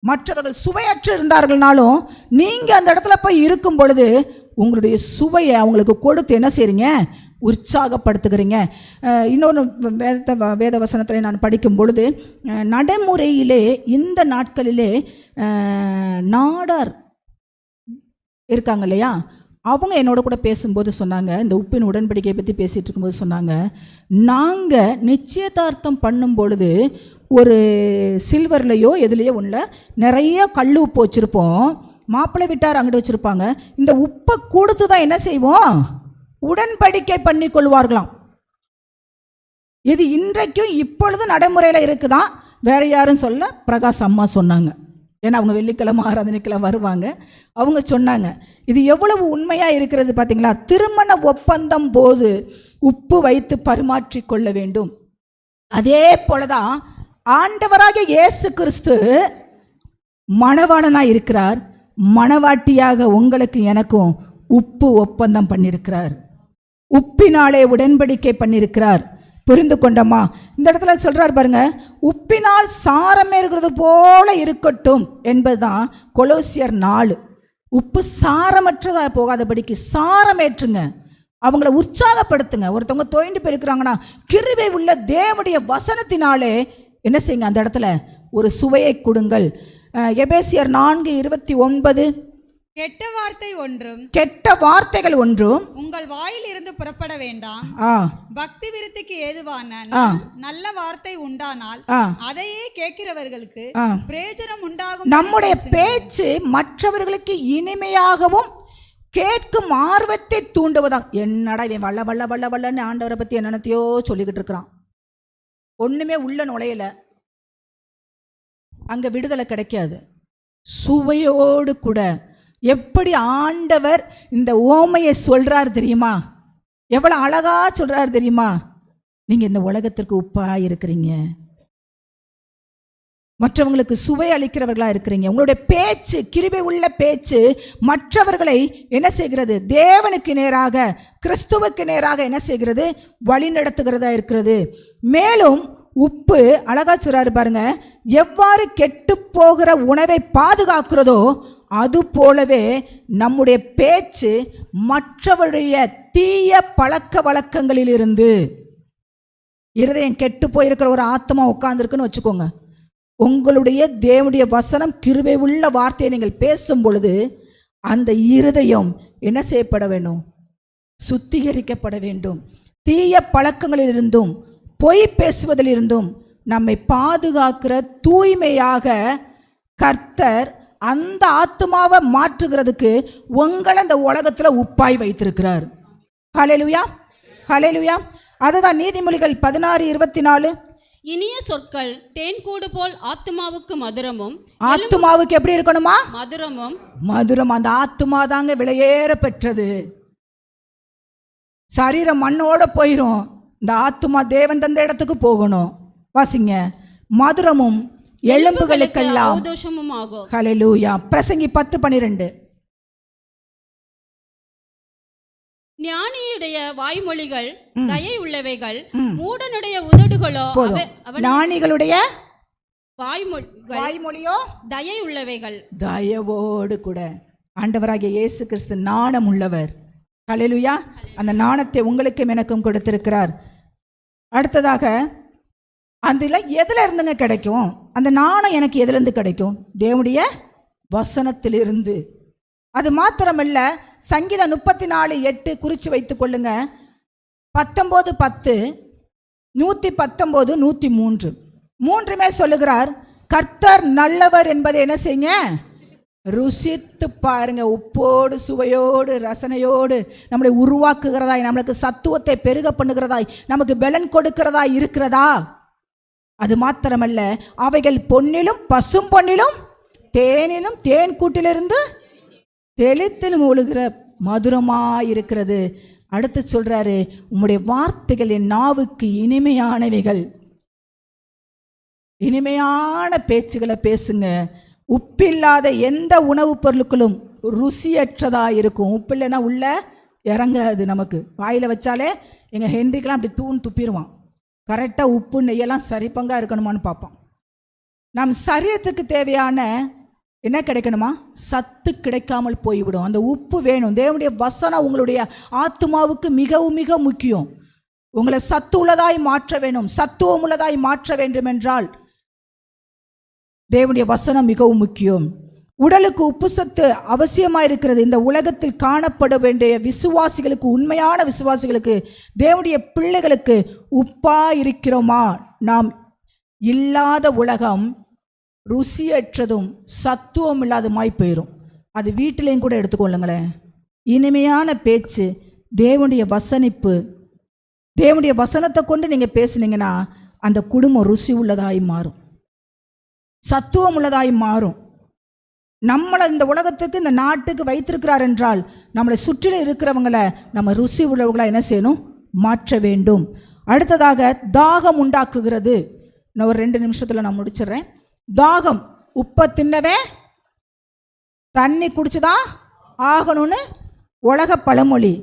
மற்றவர்கள் சுவையற்று இருந்தார்கள்னாலும் நீங்க அந்த இடத்துல போய் இருக்கும் பொழுது உங்களுடைய சுவையை அவங்களுக்கு கொடுத்து என்ன செய்றீங்க, உற்சாகப்படுத்துகிறீங்க. இன்னொன்று வேத வசனத்தில் நான் படிக்கும் பொழுது, நடைமுறையிலே இந்த நாட்களிலே நாடார் இருக்காங்க இல்லையா, அவங்க என்னோட கூட பேசும்போது சொன்னாங்க, இந்த உப்பின் உடன்படிக்கையை பற்றி பேசிகிட்டு இருக்கும்போது சொன்னாங்க, நாங்கள் நிச்சயதார்த்தம் பண்ணும் பொழுது ஒரு சில்வர்லையோ எதுலேயோ ஒன்றில் நிறைய கல் உப்பு வச்சுருப்போம். மாப்பிள்ளை விட்டார் அங்கிட்டு வச்சுருப்பாங்க. இந்த உப்பை கொடுத்து தான் என்ன செய்வோம், உடன்படிக்கை பண்ணி கொள்வார்களாம். இது இன்றைக்கும் இப்பொழுது நடைமுறையில் இருக்குதான். வேற யாரும் சொல்ல, பிரகாஷ் அம்மா சொன்னாங்க. ஏன்னா அவங்க வெள்ளிக்கிழமை ஆராதனைக்கெல்லாம் வருவாங்க. அவங்க சொன்னாங்க. இது எவ்வளவு உண்மையாக இருக்கிறது பார்த்தீங்களா. திருமண ஒப்பந்தம் போது உப்பு வைத்து பரிமாற்றி கொள்ள வேண்டும். அதே போலதான் ஆண்டவராகிய இயேசு கிறிஸ்து மணவாளனாக இருக்கிறார். மணவாட்டியாக உங்களுக்கு எனக்கும் உப்பு ஒப்பந்தம் பண்ணியிருக்கிறார். உப்பினாலே உடன்படிக்கை பண்ணியிருக்கிறார். புரிந்து கொண்டோமா? இந்த இடத்துல சொல்றாரு பாருங்க, உப்பினால் சாரமே இருக்கிறது போல இருக்கட்டும் என்பதுதான் கொலோசியர் 4. உப்பு சாரமற்றதா போகாதபடிக்கு சாரமேற்றுங்க, அவங்கள உற்சாகப்படுத்துங்க. ஒருத்தவங்க தோய்ந்து போயிருக்கிறாங்கன்னா கிருபை உள்ள தேவனுடைய வசனத்தினாலே என்ன செய்யுங்க, அந்த இடத்துல ஒரு சுவையை கொடுங்கள். எபேசியர் 4:29, கெட்ட வார்த்தை ஒன்றும் கெட்ட வார்த்தைகள் ஒன்றும் உங்கள் வாயில் இருந்து புறப்பட வேண்டாம். பக்தி விருத்திக்கு ஏதுவான நல்ல வார்த்தை உண்டானால் அதையே கேட்கிறவர்களுக்கு பிரயோஜனம் உண்டாகும். நம்முடைய பேச்சு மற்றவர்களுக்கு இனிமையாகவும் கேட்கும் ஆர்வத்தை தூண்டுவதான். என்னடா இவன் வல்ல வல்ல வல்ல வல்லன்னு ஆண்டவரை பத்தி என்னென்னத்தையோ சொல்லிக்கிட்டு இருக்கிறான், ஒண்ணுமே உள்ள நுழையல, அங்க விடுதலை கிடைக்காது. சுவையோடு கூட எப்படி ஆண்டவர் இந்த ஓமையை சொல்றார் தெரியுமா, எவ்வளவு அழகா சொல்றார் தெரியுமா. நீங்க இந்த உலகத்திற்கு உப்பா இருக்கிறீங்க, மற்றவங்களுக்கு சுவை அளிக்கிறவர்களா இருக்கிறீங்க. உங்களுடைய பேச்சு, கிருபை உள்ள பேச்சு மற்றவர்களை என்ன செய்கிறது, தேவனுக்கு நேராக, கிறிஸ்துவுக்கு நேராக என்ன செய்கிறது, வழி நடத்துகிறதா இருக்கிறது. மேலும் உப்பு அழகா சொல்றாரு பாருங்க, எவ்வாறு கெட்டு போகிற உணவை பாதுகாக்கிறதோ அது போலவே நம்முடைய பேச்சு மற்றவருடைய தீய பழக்க வழக்கங்களில் இருந்து, இருதயம் கெட்டு போயிருக்கிற ஒரு ஆத்மா உட்கார்ந்துருக்குன்னு வச்சுக்கோங்க, உங்களுடைய தேவனுடைய வசனம் கிருபை உள்ள வார்த்தையை நீங்கள் பேசும் பொழுது அந்த இருதயம் என்ன செய்யப்பட வேண்டும், சுத்திகரிக்கப்பட வேண்டும். தீய பழக்கங்களிலிருந்தும் பொய் பேசுவதிலிருந்தும் நம்மை பாதுகாக்கிற தூய்மையாக கர்த்தர் அந்த ஆத்துமாவை மாற்றுகிறதுக்கு உங்களை அந்த உலகத்தில் உப்பாய் வைத்திருக்கிறார். ஹல்லேலூயா, ஹல்லேலூயா. அதுதான் நீதிமொழிகள் 16:24. இனிய சொற்கள் தேன்கூடு போல் ஆத்துமாவுக்கு மதுரமும். ஆத்துமாவுக்கு எப்படி இருக்கணுமா? மதுரமும். மதுரம். அந்த ஆத்துமா தாங்க விலையேற பெற்றது. சரீரம் மண்ணோட போயிடும், இந்த ஆத்துமா தேவன் தந்த இடத்துக்கு போகணும். வாசிங்க. மதுரமும் எலும்புகளுக்கெல்லாம் தோஷமும் ஆகும். ஹல்லேலூயா. பிரசங்கி 10:12. ஞானியுடைய வாய்மொழிகள் தயை உள்ளவைகள், மூடனுடைய உதடுகளோ ஞானிகளுடைய வாய்மொழியோ தயை உள்ளவைகள். தயவோடு கூட ஆண்டவராகிய இயேசு கிறிஸ்து நாணம் உள்ளவர். ஹல்லேலூயா. அந்த நாணத்தை உங்களுக்கும் எனக்கும் கொடுத்திருக்கிறார். அடுத்ததாக அதில் எதில் இருந்துங்க கிடைக்கும்? அந்த நாணம் எனக்கு எதிலிருந்து கிடைக்கும்? தேவனுடைய வசனத்திலிருந்து. அது மாத்திரமல்ல, சங்கீதம் 34:8 குறித்து வைத்துக் கொள்ளுங்க. 19:10, 119, 103 மூன்றுமே சொல்லுகிறார், கர்த்தர் நல்லவர் என்பதை என்ன செய்யுங்க? ருசித்து பாருங்க. உப்போடு சுவையோடு ரசனையோடு நம்மளை உருவாக்குகிறதாய், நம்மளுக்கு சத்துவத்தை பெருக பண்ணுகிறதாய், நமக்கு பலன் கொடுக்கிறதாய் இருக்கிறதா? அது மாத்திரமல்ல, அவைகள் பொன்னிலும் பசும் பொன்னிலும் தேனிலும் தேன் கூட்டிலிருந்து தெளித்திலும் ஒழுகிற மதுரமாயிருக்கிறது. அடுத்து சொல்றாரு, உம்முடைய வார்த்தைகள் என் நாவுக்கு இனிமையானவைகள். இனிமையான பேச்சுகளை பேசுங்க. உப்பில்லாத எந்த உணவுப் பொருளுக்களும் ருசியற்றதாக இருக்கும். உப்பு இல்லைன்னா உள்ள இறங்காது. நமக்கு வாயில் வச்சாலே எங்கள் ஹென்ரிக்கெலாம் அப்படி தூண் துப்பிடுவான். கரெக்டாக உப்பு நெய்யெல்லாம் சரி பங்காக இருக்கணுமான்னு பார்ப்பான். நம் சரீரத்துக்கு தேவையான என்ன கிடைக்கணுமா? சத்து கிடைக்காமல் போய்விடும். அந்த உப்பு வேணும். தேவனுடைய வசனம் உங்களுடைய ஆத்துமாவுக்கு மிகவும் மிக முக்கியம். உங்களை சத்து உள்ளதாய் மாற்ற வேணும், சத்துவம் உள்ளதாய் மாற்ற வேண்டும் என்றால் தேவனுடைய வசனம் மிகவும் முக்கியம். உடலுக்கு உப்பு சத்து அவசியமாக இருக்கிறது. இந்த உலகத்தில் காணப்பட வேண்டிய விசுவாசிகளுக்கு, உண்மையான விசுவாசிகளுக்கு, தேவனுடைய பிள்ளைகளுக்கு உப்பா இருக்கிறோமா? நாம் இல்லாத உலகம் ருசியற்றதும் சத்துவம் இல்லாதமாய் போயிடும். அது வீட்டிலையும் கூட எடுத்துக்கொள்ளுங்களேன். இனிமையான பேச்சு, தேவனுடைய வசனிப்பு, தேவனுடைய வசனத்தை கொண்டு நீங்கள் பேசுனீங்கன்னா அந்த குடும்பம் ருசி உள்ளதாய் மாறும், சத்துவம் உள்ளதாய் மாறும். நம்மளை இந்த உலகத்துக்கு, இந்த நாட்டுக்கு வைத்திருக்கிறார் என்றால் நம்மளை சுற்றிலும் இருக்கிறவங்களை நம்ம ருசி உள்ளவர்களாக என்ன செய்யணும்? மாற்ற வேண்டும். அடுத்ததாக தாகம் உண்டாக்குகிறது. நான் ஒரு 2 நிமிஷத்தில் நான் முடிச்சிடுறேன். தாகம், உப்பை தின்னவே தண்ணி குடிச்சுதான் ஆகணும்னு உலக பழமொழி.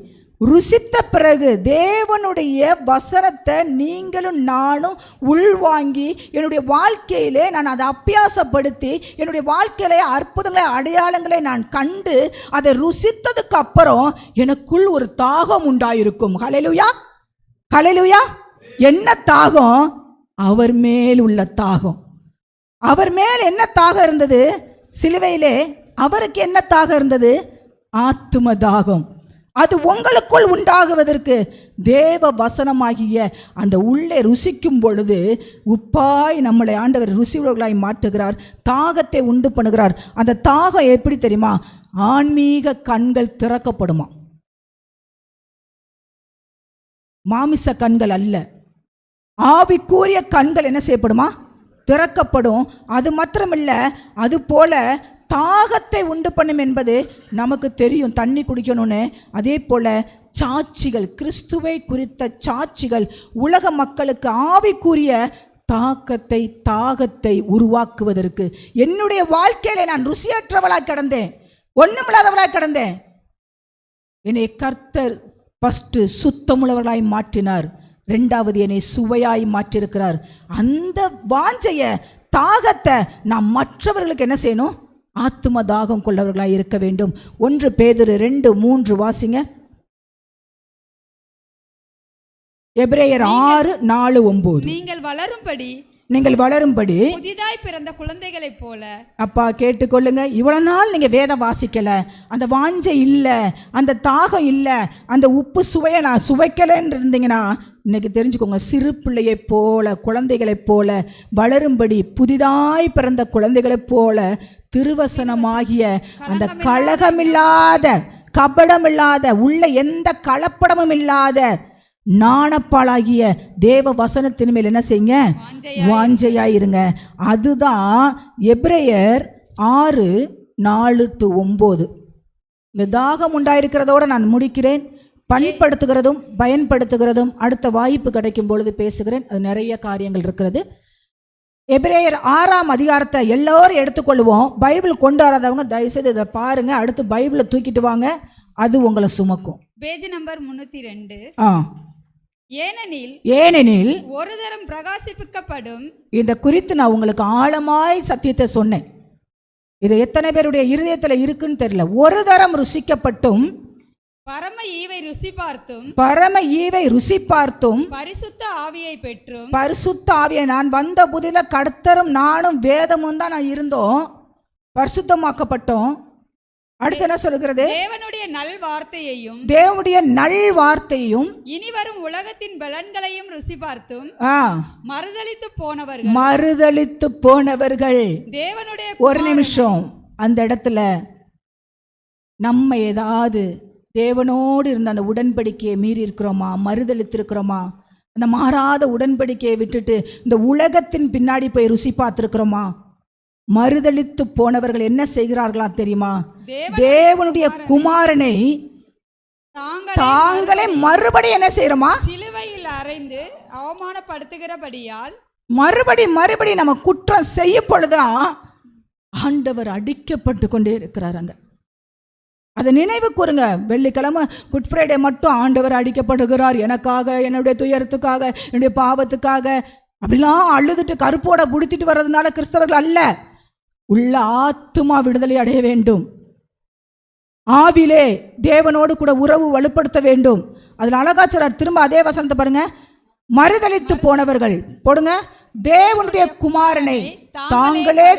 ருசித்த பிறகு தேவனுடைய வசனத்தை நீங்களும் நானும் உள்வாங்கி என்னுடைய வாழ்க்கையிலே நான் அதை அபியாசப்படுத்தி என்னுடைய வாழ்க்கையிலே அற்புதங்களை அடையாளங்களை நான் கண்டு அதை ருசித்ததுக்கு அப்புறம் எனக்குள் ஒரு தாகம் உண்டாயிருக்கும். ஹல்லேலூயா, ஹல்லேலூயா. என்ன தாகம்? அவர் மேல் உள்ள தாகம். அவர் மேல் என்ன தாகம் இருந்தது? சிலுவையிலே அவருக்கு என்ன தாகம் இருந்தது? ஆத்தும தாகம். அது உங்களுக்குள் உண்டாகுவதற்கு தேவ வசனமாகிய அந்த உள்ளே ருசிக்கும் பொழுது உப்பாய் நம்மளை ஆண்டவர் ருசி உள்ளவர்களாய் மாற்றுகிறார், தாகத்தை உண்டு பண்ணுகிறார். அந்த தாகம் எப்படி தெரியுமா? ஆன்மீக கண்கள் திறக்கப்படுமா, மாமிச கண்கள் அல்ல, ஆவிக்குரிய கண்கள் என்ன செய்யப்படுமா? திறக்கப்படும். அது மாத்திரமில்ல, அது போல தாகத்தை உண்டு பண்ணும் என்பது நமக்கு தெரியும், தண்ணி குடிக்கணும்னு. அதே போல சாட்சிகள், கிறிஸ்துவை குறித்த சாட்சிகள் உலக மக்களுக்கு ஆவிக்குரிய தாகத்தை உருவாக்குவதற்கு. என்னுடைய வாழ்க்கையில நான் ருசியற்றவளாய் கிடந்தேன், ஒண்ணுமில்லாதவளாய் கிடந்தேன். என்னை கர்த்தர் ஃபர்ஸ்ட் சுத்தமுள்ளவர்களாய் மாற்றினார், 2வது என்னை சுவையாய் மாற்றியிருக்கிறார். அந்த வாஞ்சைய தாகத்தை நாம் மற்றவர்களுக்கு என்ன செய்யணும்? ஆத்தும தாகம் கொள்ளவர்களாய் இருக்க வேண்டும். 1 பேதுரு 2:3 வாசிங்க. எபிரேயர் 6:4-9. நீங்கள் வளரும்படி நீங்கள் வளரும்படி புதிதாய் பிறந்த குழந்தைகளைப் போல. அப்பா கேட்டுக்கொள்ளுங்க. இவ்வளவு நாள் நீங்க வேதம் வாசிக்கல, அந்த வாஞ்சை இல்லை, அந்த தாகம் இல்லை, அந்த உப்பு சுவையை நான் சுவைக்கலன்னு இருந்தீங்கன்னா இன்னைக்கு தெரிஞ்சுக்கோங்க, சிறு பிள்ளையைப் போல குழந்தைகளைப் போல வளரும்படி புதிதாய் பிறந்த குழந்தைகளைப் போல திருவசனமாகிய அந்த கலகமில்லாத கபடமில்லாத உள்ள எந்த கலப்படமும் இல்லாத நாணப்பாலாகிய தேவ வசனத்தின் மேல் என்ன செய்யுங்க, வாஞ்சையாயிருங்க. அதுதான் எபிரேயர் 6:4-9. இந்த தாகம் உண்டாயிருக்கிறதோடு நான் முடிக்கிறேன். பண்படுத்துகிறதும் பயன்படுத்துகிறதும் அடுத்த வாய்ப்பு கிடைக்கும் பொழுது பேசுகிறேன். அது நிறைய காரியங்கள் இருக்கிறது. எபிரேயர் 6ஆம் அதிகாரத்தை எல்லோரும் எடுத்துக்கொள்வோம். பைபிள் கொண்டு வராதவங்க தயவுசெய்து இதை பாருங்க. அடுத்து பைபிளை தூக்கிட்டு வாங்க, அது உங்களை சுமக்கும். Page number 302. ஏனெனில் ஒரு தரம் பிரகாசிப்பிக்கப்படும். இந்த குறித்து நான் உங்களுக்கு ஆழமாய் சத்தியத்தை சொன்னேன். இது எத்தனை பேருடைய இருதயத்தில் இருக்குன்னு தெரியல. ஒரு தரம் ருசிக்கப்பட்டும் பரம ஈவை ருசி பார்த்தும் பரிசுத்த ஆவியை பெற்றும். பரிசுத்த ஆவியை நான் வந்த புதில கர்த்தரும் நானும் வேதமும் தான் நான் இருந்தோம், பரிசுத்தமாக்கப்பட்டோம். அடுத்து என்ன சொல்லுகிறது? தேவனுடைய நல் வார்த்தையும் இனி வரும் உலகத்தின் பலன்களையும் ருசி பார்த்தும் மறுதலித்து போனவர்கள். தேவனுடைய ஒரு நிமிஷம், அந்த இடத்துல நம்ம ஏதாவது தேவனோடு இருந்த அந்த உடன்படிக்கையை மீறி இருக்கிறோமா, மறுதலித்து இருக்கிறோமா? அந்த மாறாத உடன்படிக்கையை விட்டுட்டு இந்த உலகத்தின் பின்னாடி போய் ருசி பார்த்துருக்கிறோமா? மறுதலித்து போனவர்கள் என்ன செய்கிறார்களா தெரியுமா? தேவனுடைய குமாரனை தாங்களே மறுபடி என்ன செய்யறோமா? சிலுவையில் அறைந்து அவமானப்படுத்துகிறபடியால் மறுபடி நம்ம குற்றம் செய்யும் பொழுதுதான் ஆண்டவர் அடிக்கப்பட்டு கொண்டே இருக்கிறாங்க. அதை நினைவு கூறுங்க. வெள்ளிக்கிழமை குட் ஃப்ரைடே மட்டும் ஆண்டவர் அடிக்கப்படுகிறார், எனக்காக, என்னுடைய துயரத்துக்காக, என்னுடைய பாவத்துக்காக அப்படிலாம் அழுதுட்டு கருப்போட புடித்திட்டு வர்றதுனால கிறிஸ்தவர்கள் அல்ல. உள்ள ஆத்துமா விடுதலை அடைய வேண்டும். ஆவிலே தேவனோடு கூட உறவு வலுப்படுத்த வேண்டும். அதில் அழகாச்சரார் திரும்ப அதே வசனத்தை பாருங்க. மறுதலித்து போனவர்கள் போடுங்க, தேவனுடைய குமாரனை தாங்களே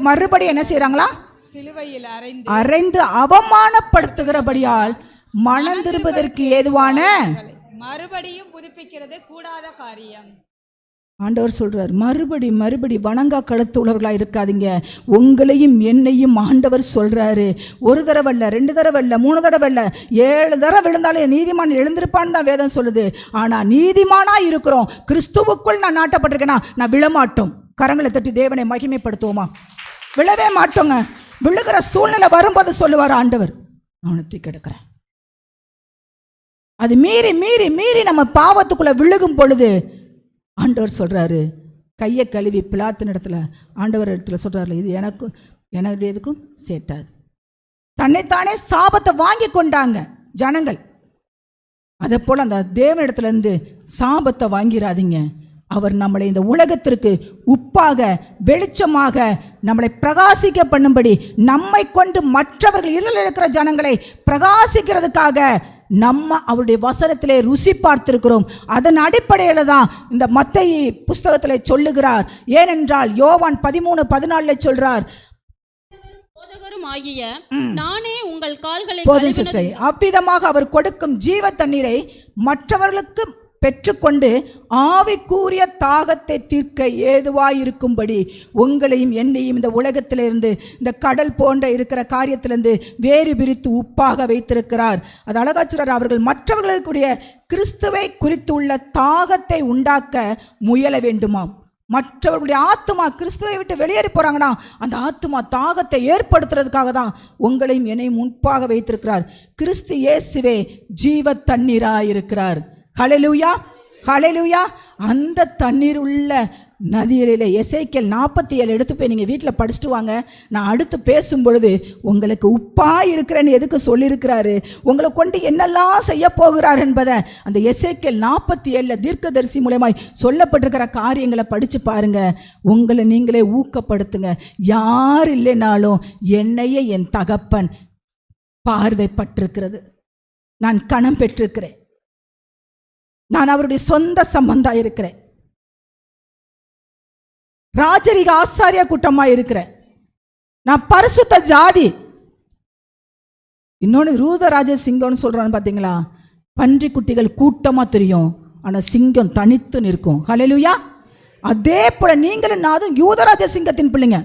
மறுபடி என்ன செய்யறாங்களா? சிலுவையில் அறைந்து அவமானப்படுத்துகிறபடியால் மனம் திரும்புவதற்கு ஏதுவான மறுபடியும் புதுப்பிக்கிறது கூடாத காரியம். ஆண்டவர் சொல்றார், மறுபடி வணங்கா கழுத்து உள்ளவர்களா இருக்காதீங்க. உங்களையும் என்னையும் ஆண்டவர் சொல்றாரு. ஒரு தடவை இல்லை, 2 தடவை இல்லை, 3 தடவை இல்லை, 7 தடவை விழுந்தாலே நீதிமான் எழுந்திருப்பான்னு தான் வேதம் சொல்லுது. ஆனா நீதிமானா இருக்கிறோம், கிறிஸ்துவுக்குள் நான் நாட்டப்பட்டிருக்கேனா, நான் விழமாட்டோம். கரங்களை தட்டி தேவனை மகிமைப்படுத்துவோமா? விழவே மாட்டோங்க. விழுகிற சூழ்நிலை வரும்போது சொல்லுவார் ஆண்டவர், நான் தூக்கி எடுக்கிறேன். அது மீறி நம்ம பாவத்துக்குள்ள விழுகும் பொழுது ஆண்டவர் சொல்றாரு, கையை கழுவி பிலாத்தின் இடத்துல ஆண்டவர் இடத்துல சொல்றாரு, இது என்னுடைய எதுக்கும் சேட்டாது. தன்னைத்தானே சாபத்தை வாங்கி கொண்டாங்க ஜனங்கள். அதை போல அந்த தேவனிடத்துல இருந்து சாபத்தை வாங்கிடாதீங்க. அவர் நம்மளை இந்த உலகத்திற்கு உப்பாக வெளிச்சமாக நம்மளை பிரகாசிக்க பண்ணும்படி, நம்மை கொண்டு மற்றவர்கள் இருளில் இருக்கிற ஜனங்களை பிரகாசிக்கிறதுக்காக நம்ம அவருடைய வசனத்திலே ருசி பார்த்திருக்கிறோம். அதன் அடிப்படையில் தான் இந்த மத்தேயு புஸ்தகத்தில் சொல்லுகிறார். ஏனென்றால் யோவான் 13:14 சொல்றார், நானே உங்கள் கால்களை போதும் சிஸ்டர். அவ்விதமாக அவர் கொடுக்கும் ஜீவ தண்ணீரை மற்றவர்களுக்கு பெற்றுக்கொண்டு ஆவிக்குரிய தாகத்தை தீர்க்க ஏதுவாயிருக்கும்படி உங்களையும் என்னையும் இந்த உலகத்திலிருந்து, இந்த கடல் போன்ற இருக்கிற காரியத்திலிருந்து வேறு பிரித்து உப்பாக வைத்திருக்கிறார். அது அழகாச்சுறார். அவர்கள் மற்றவர்களுக்குரிய கிறிஸ்துவை குறித்துள்ள தாகத்தை உண்டாக்க முயல வேண்டுமாம். மற்றவர்களுடைய ஆத்துமா கிறிஸ்துவை விட்டு வெளியேறி போறாங்கன்னா அந்த ஆத்துமா தாகத்தை ஏற்படுத்துறதுக்காக தான் உங்களையும் என்னையும் உப்பாக வைத்திருக்கிறார். கிறிஸ்து இயேசுவே ஜீவ தண்ணீராயிருக்கிறார். ஹல்லேலூயா, ஹல்லேலூயா. அந்த தண்ணீர் உள்ள நதியிலே எசேக்கியேல் 47 எடுத்து போய் நீங்கள் வீட்டில் படிச்சுட்டு வாங்க. நான் அடுத்து பேசும் பொழுது உங்களுக்கு உப்பாக இருக்கிறேன்னு எதுக்கு சொல்லியிருக்கிறாரு, உங்களை கொண்டு என்னெல்லாம் செய்ய போகிறார் என்பதை அந்த எசேக்கியேல் 47 தீர்க்கதரிசி மூலமாய் சொல்லப்பட்டிருக்கிற காரியங்களை படித்து பாருங்க. உங்களை நீங்களே ஊக்கப்படுத்துங்க. யார் இல்லைனாலும் என்னையே என் தகப்பன் பார்வைப்பட்டிருக்கிறது. நான் கணம் பெற்றிருக்கிறேன். நான் அவருடைய சொந்த சம்பந்தம் இருக்கிறேன். ராஜரிக ஆசாரிய கூட்டமா இருக்கிறேன். நான் பரிசுத்த ஜாதி. இன்னொன்று ரூதராஜ சிங்கம்னு சொல்றான்னு பார்த்தீங்களா? பன்றி குட்டிகள் கூட்டமா தெரியும், ஆனால் சிங்கம் தனித்து நிற்கும். ஹல்லேலூயா. அதே போல நீங்களும் நானும் யூதராஜ சிங்கத்தின் பிள்ளைங்க.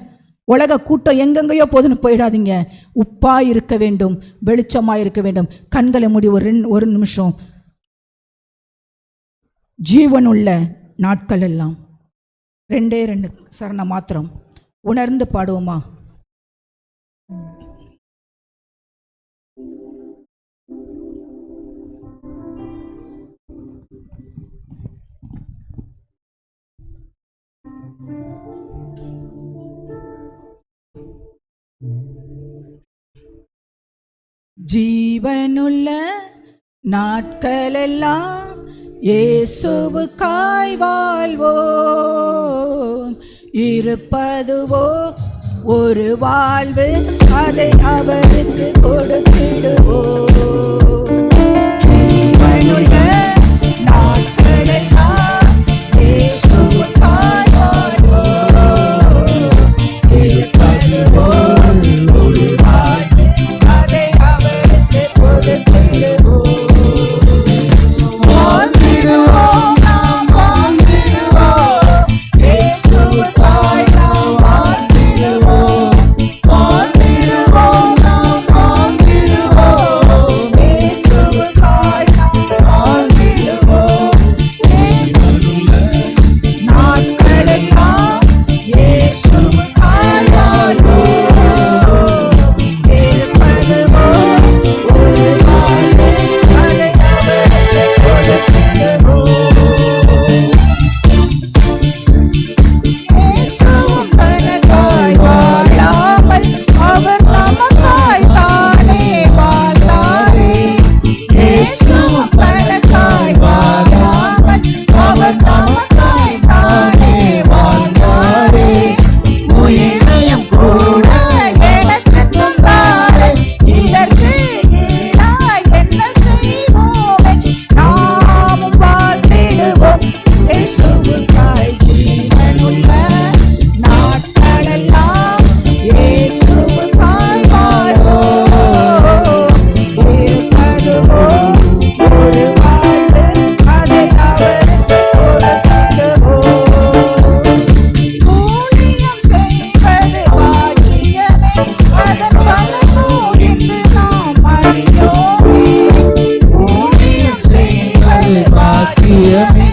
உலக கூட்டம் எங்கெங்கேயோ போதுன்னு போயிடாதீங்க. உப்பா இருக்க வேண்டும், வெளிச்சமாக இருக்க வேண்டும். கண்களை மூடி ஒரு நிமிஷம் ஜீவனுள்ள நாட்கள் எல்லாம் 2 சரணம் மாத்திரம் உணர்ந்து பாடுவோமா? ஜீவனுள்ள நாட்களெல்லாம் இயேசுவுக்காய் வாழ்வோம். இருப்பதுவோ ஒரு வாழ்வு, அதை அவருக்கு கொடுத்திடுவோம். ஜீவனுள்ள நாட்களெல்லாம் இயேசுவுக்காய் வாழ்வோம். இருப்பதுவோ ஒரு வாழ்வு, அதை அவருக்கு கொடுத்திடுவோம். வாழ்ந்திடுவோம், நாம் வாழ்ந்திடுவோம். இயேசுவுக்காய் நாம் வாழ்ந்திடுவோம். வாழ்ந்திடுவோம், நாம் வாழ்ந்திடுவோம். இயேசுவுக்காய் நாம் வாழ்ந்திடுவோம். நாட்களெல்லாம் இயேசுவுக்காய் வாழ்வோம். இருப்பதுவோ ஒரு வாழ்வு, அதை அவருக்கு கொடுத்திடுவோம். இயேசுவும் தனக்காய் வாழாமல் அவர் நமக்காய் தானே வாழ்ந்தாரே. இயேசுவும் தனக்காய் வாழாமல் அவர் நமக்காய் தானே வாழ்ந்தாரே. உயிரையும் கூட எனக்கு தந்தாரே. இதற்கு ஈடாய் என்ன செய்வோமே? நாமும் வாழ்ந்திடுவோம். இயேசுவுக்காய் ஜீவனுள்ள நாட்களெல்லாம் இயேசுவுக்காய் வாழ்வோம். இருப்பதுவோ ஒரு வாழ்வு, அதை அவருக்கு கொடுத்திடுவோம். ஊழியம் செய்வது பாக்கியமே, அதன் பலனோ என்று நாம் அறியோமே. ஊழியம் செய்வது பாக்கியமே,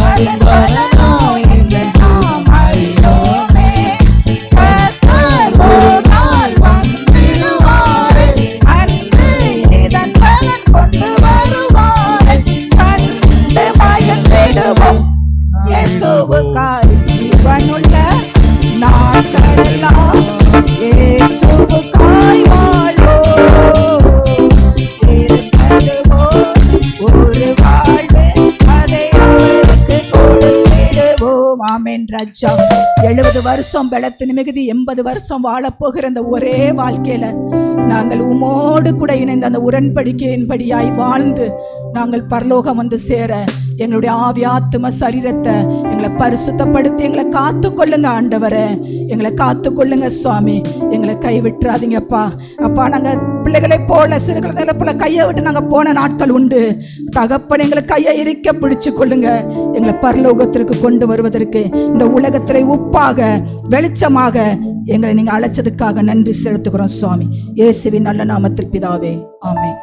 அதன் பலனோ என்று நாம் அறியோமே. கர்த்தர் ஒரு நாள் வந்திடுவாரே, அன்று இதன் பலன் கொண்டு வருவாரே. கண்டு பயந்திடுவோம். இயேசுவுக்காய் ஜீவனுள்ள நாட்களெல்லாம் இயேசுவுக்காய் வாழ்வோம். இருப்பதுவோ ஒரு வாழ்வு, அதை அவருக்கு கொடுத்திடுவோம். ஆமென் ராஜா. 70 வருஷம் பலத்தின் மிகுதி 80 வருஷம் வாழப்போகிற அந்த ஒரே வாழ்க்கையில நாங்கள் உமோடு கூட இணைந்த அந்த உடன்படிக்கையின்படியாய் வாழ்ந்து நாங்கள் பரலோகம் வந்து சேர எங்களுடைய ஆவி ஆத்தும சரீரத்தை எங்களை பரிசுத்தப்படுத்தி எங்களை காத்து கொள்ளுங்க ஆண்டவரே. எங்களை காத்து கொள்ளுங்க சுவாமி. எங்களை கைவிட்டுறாதீங்கப்பா. அப்பா, நாங்கள் பிள்ளைகளை போல சிறு குழந்தைகளை போல கையை விட்டு நாங்கள் போன நாட்கள் உண்டு. தகப்பன் எங்களை கையை இறுக்க பிடிச்சு கொள்ளுங்க. எங்களை பரலோகத்திற்கு கொண்டு வருவதற்கு இந்த உலகத்திலே உப்பாக வெளிச்சமாக எங்களை நீங்க அழைச்சதுக்காக நன்றி செலுத்துகிறோம் சுவாமி. இயேசுவின் நல்ல நாமத்தில் பிதாவே, ஆமென்.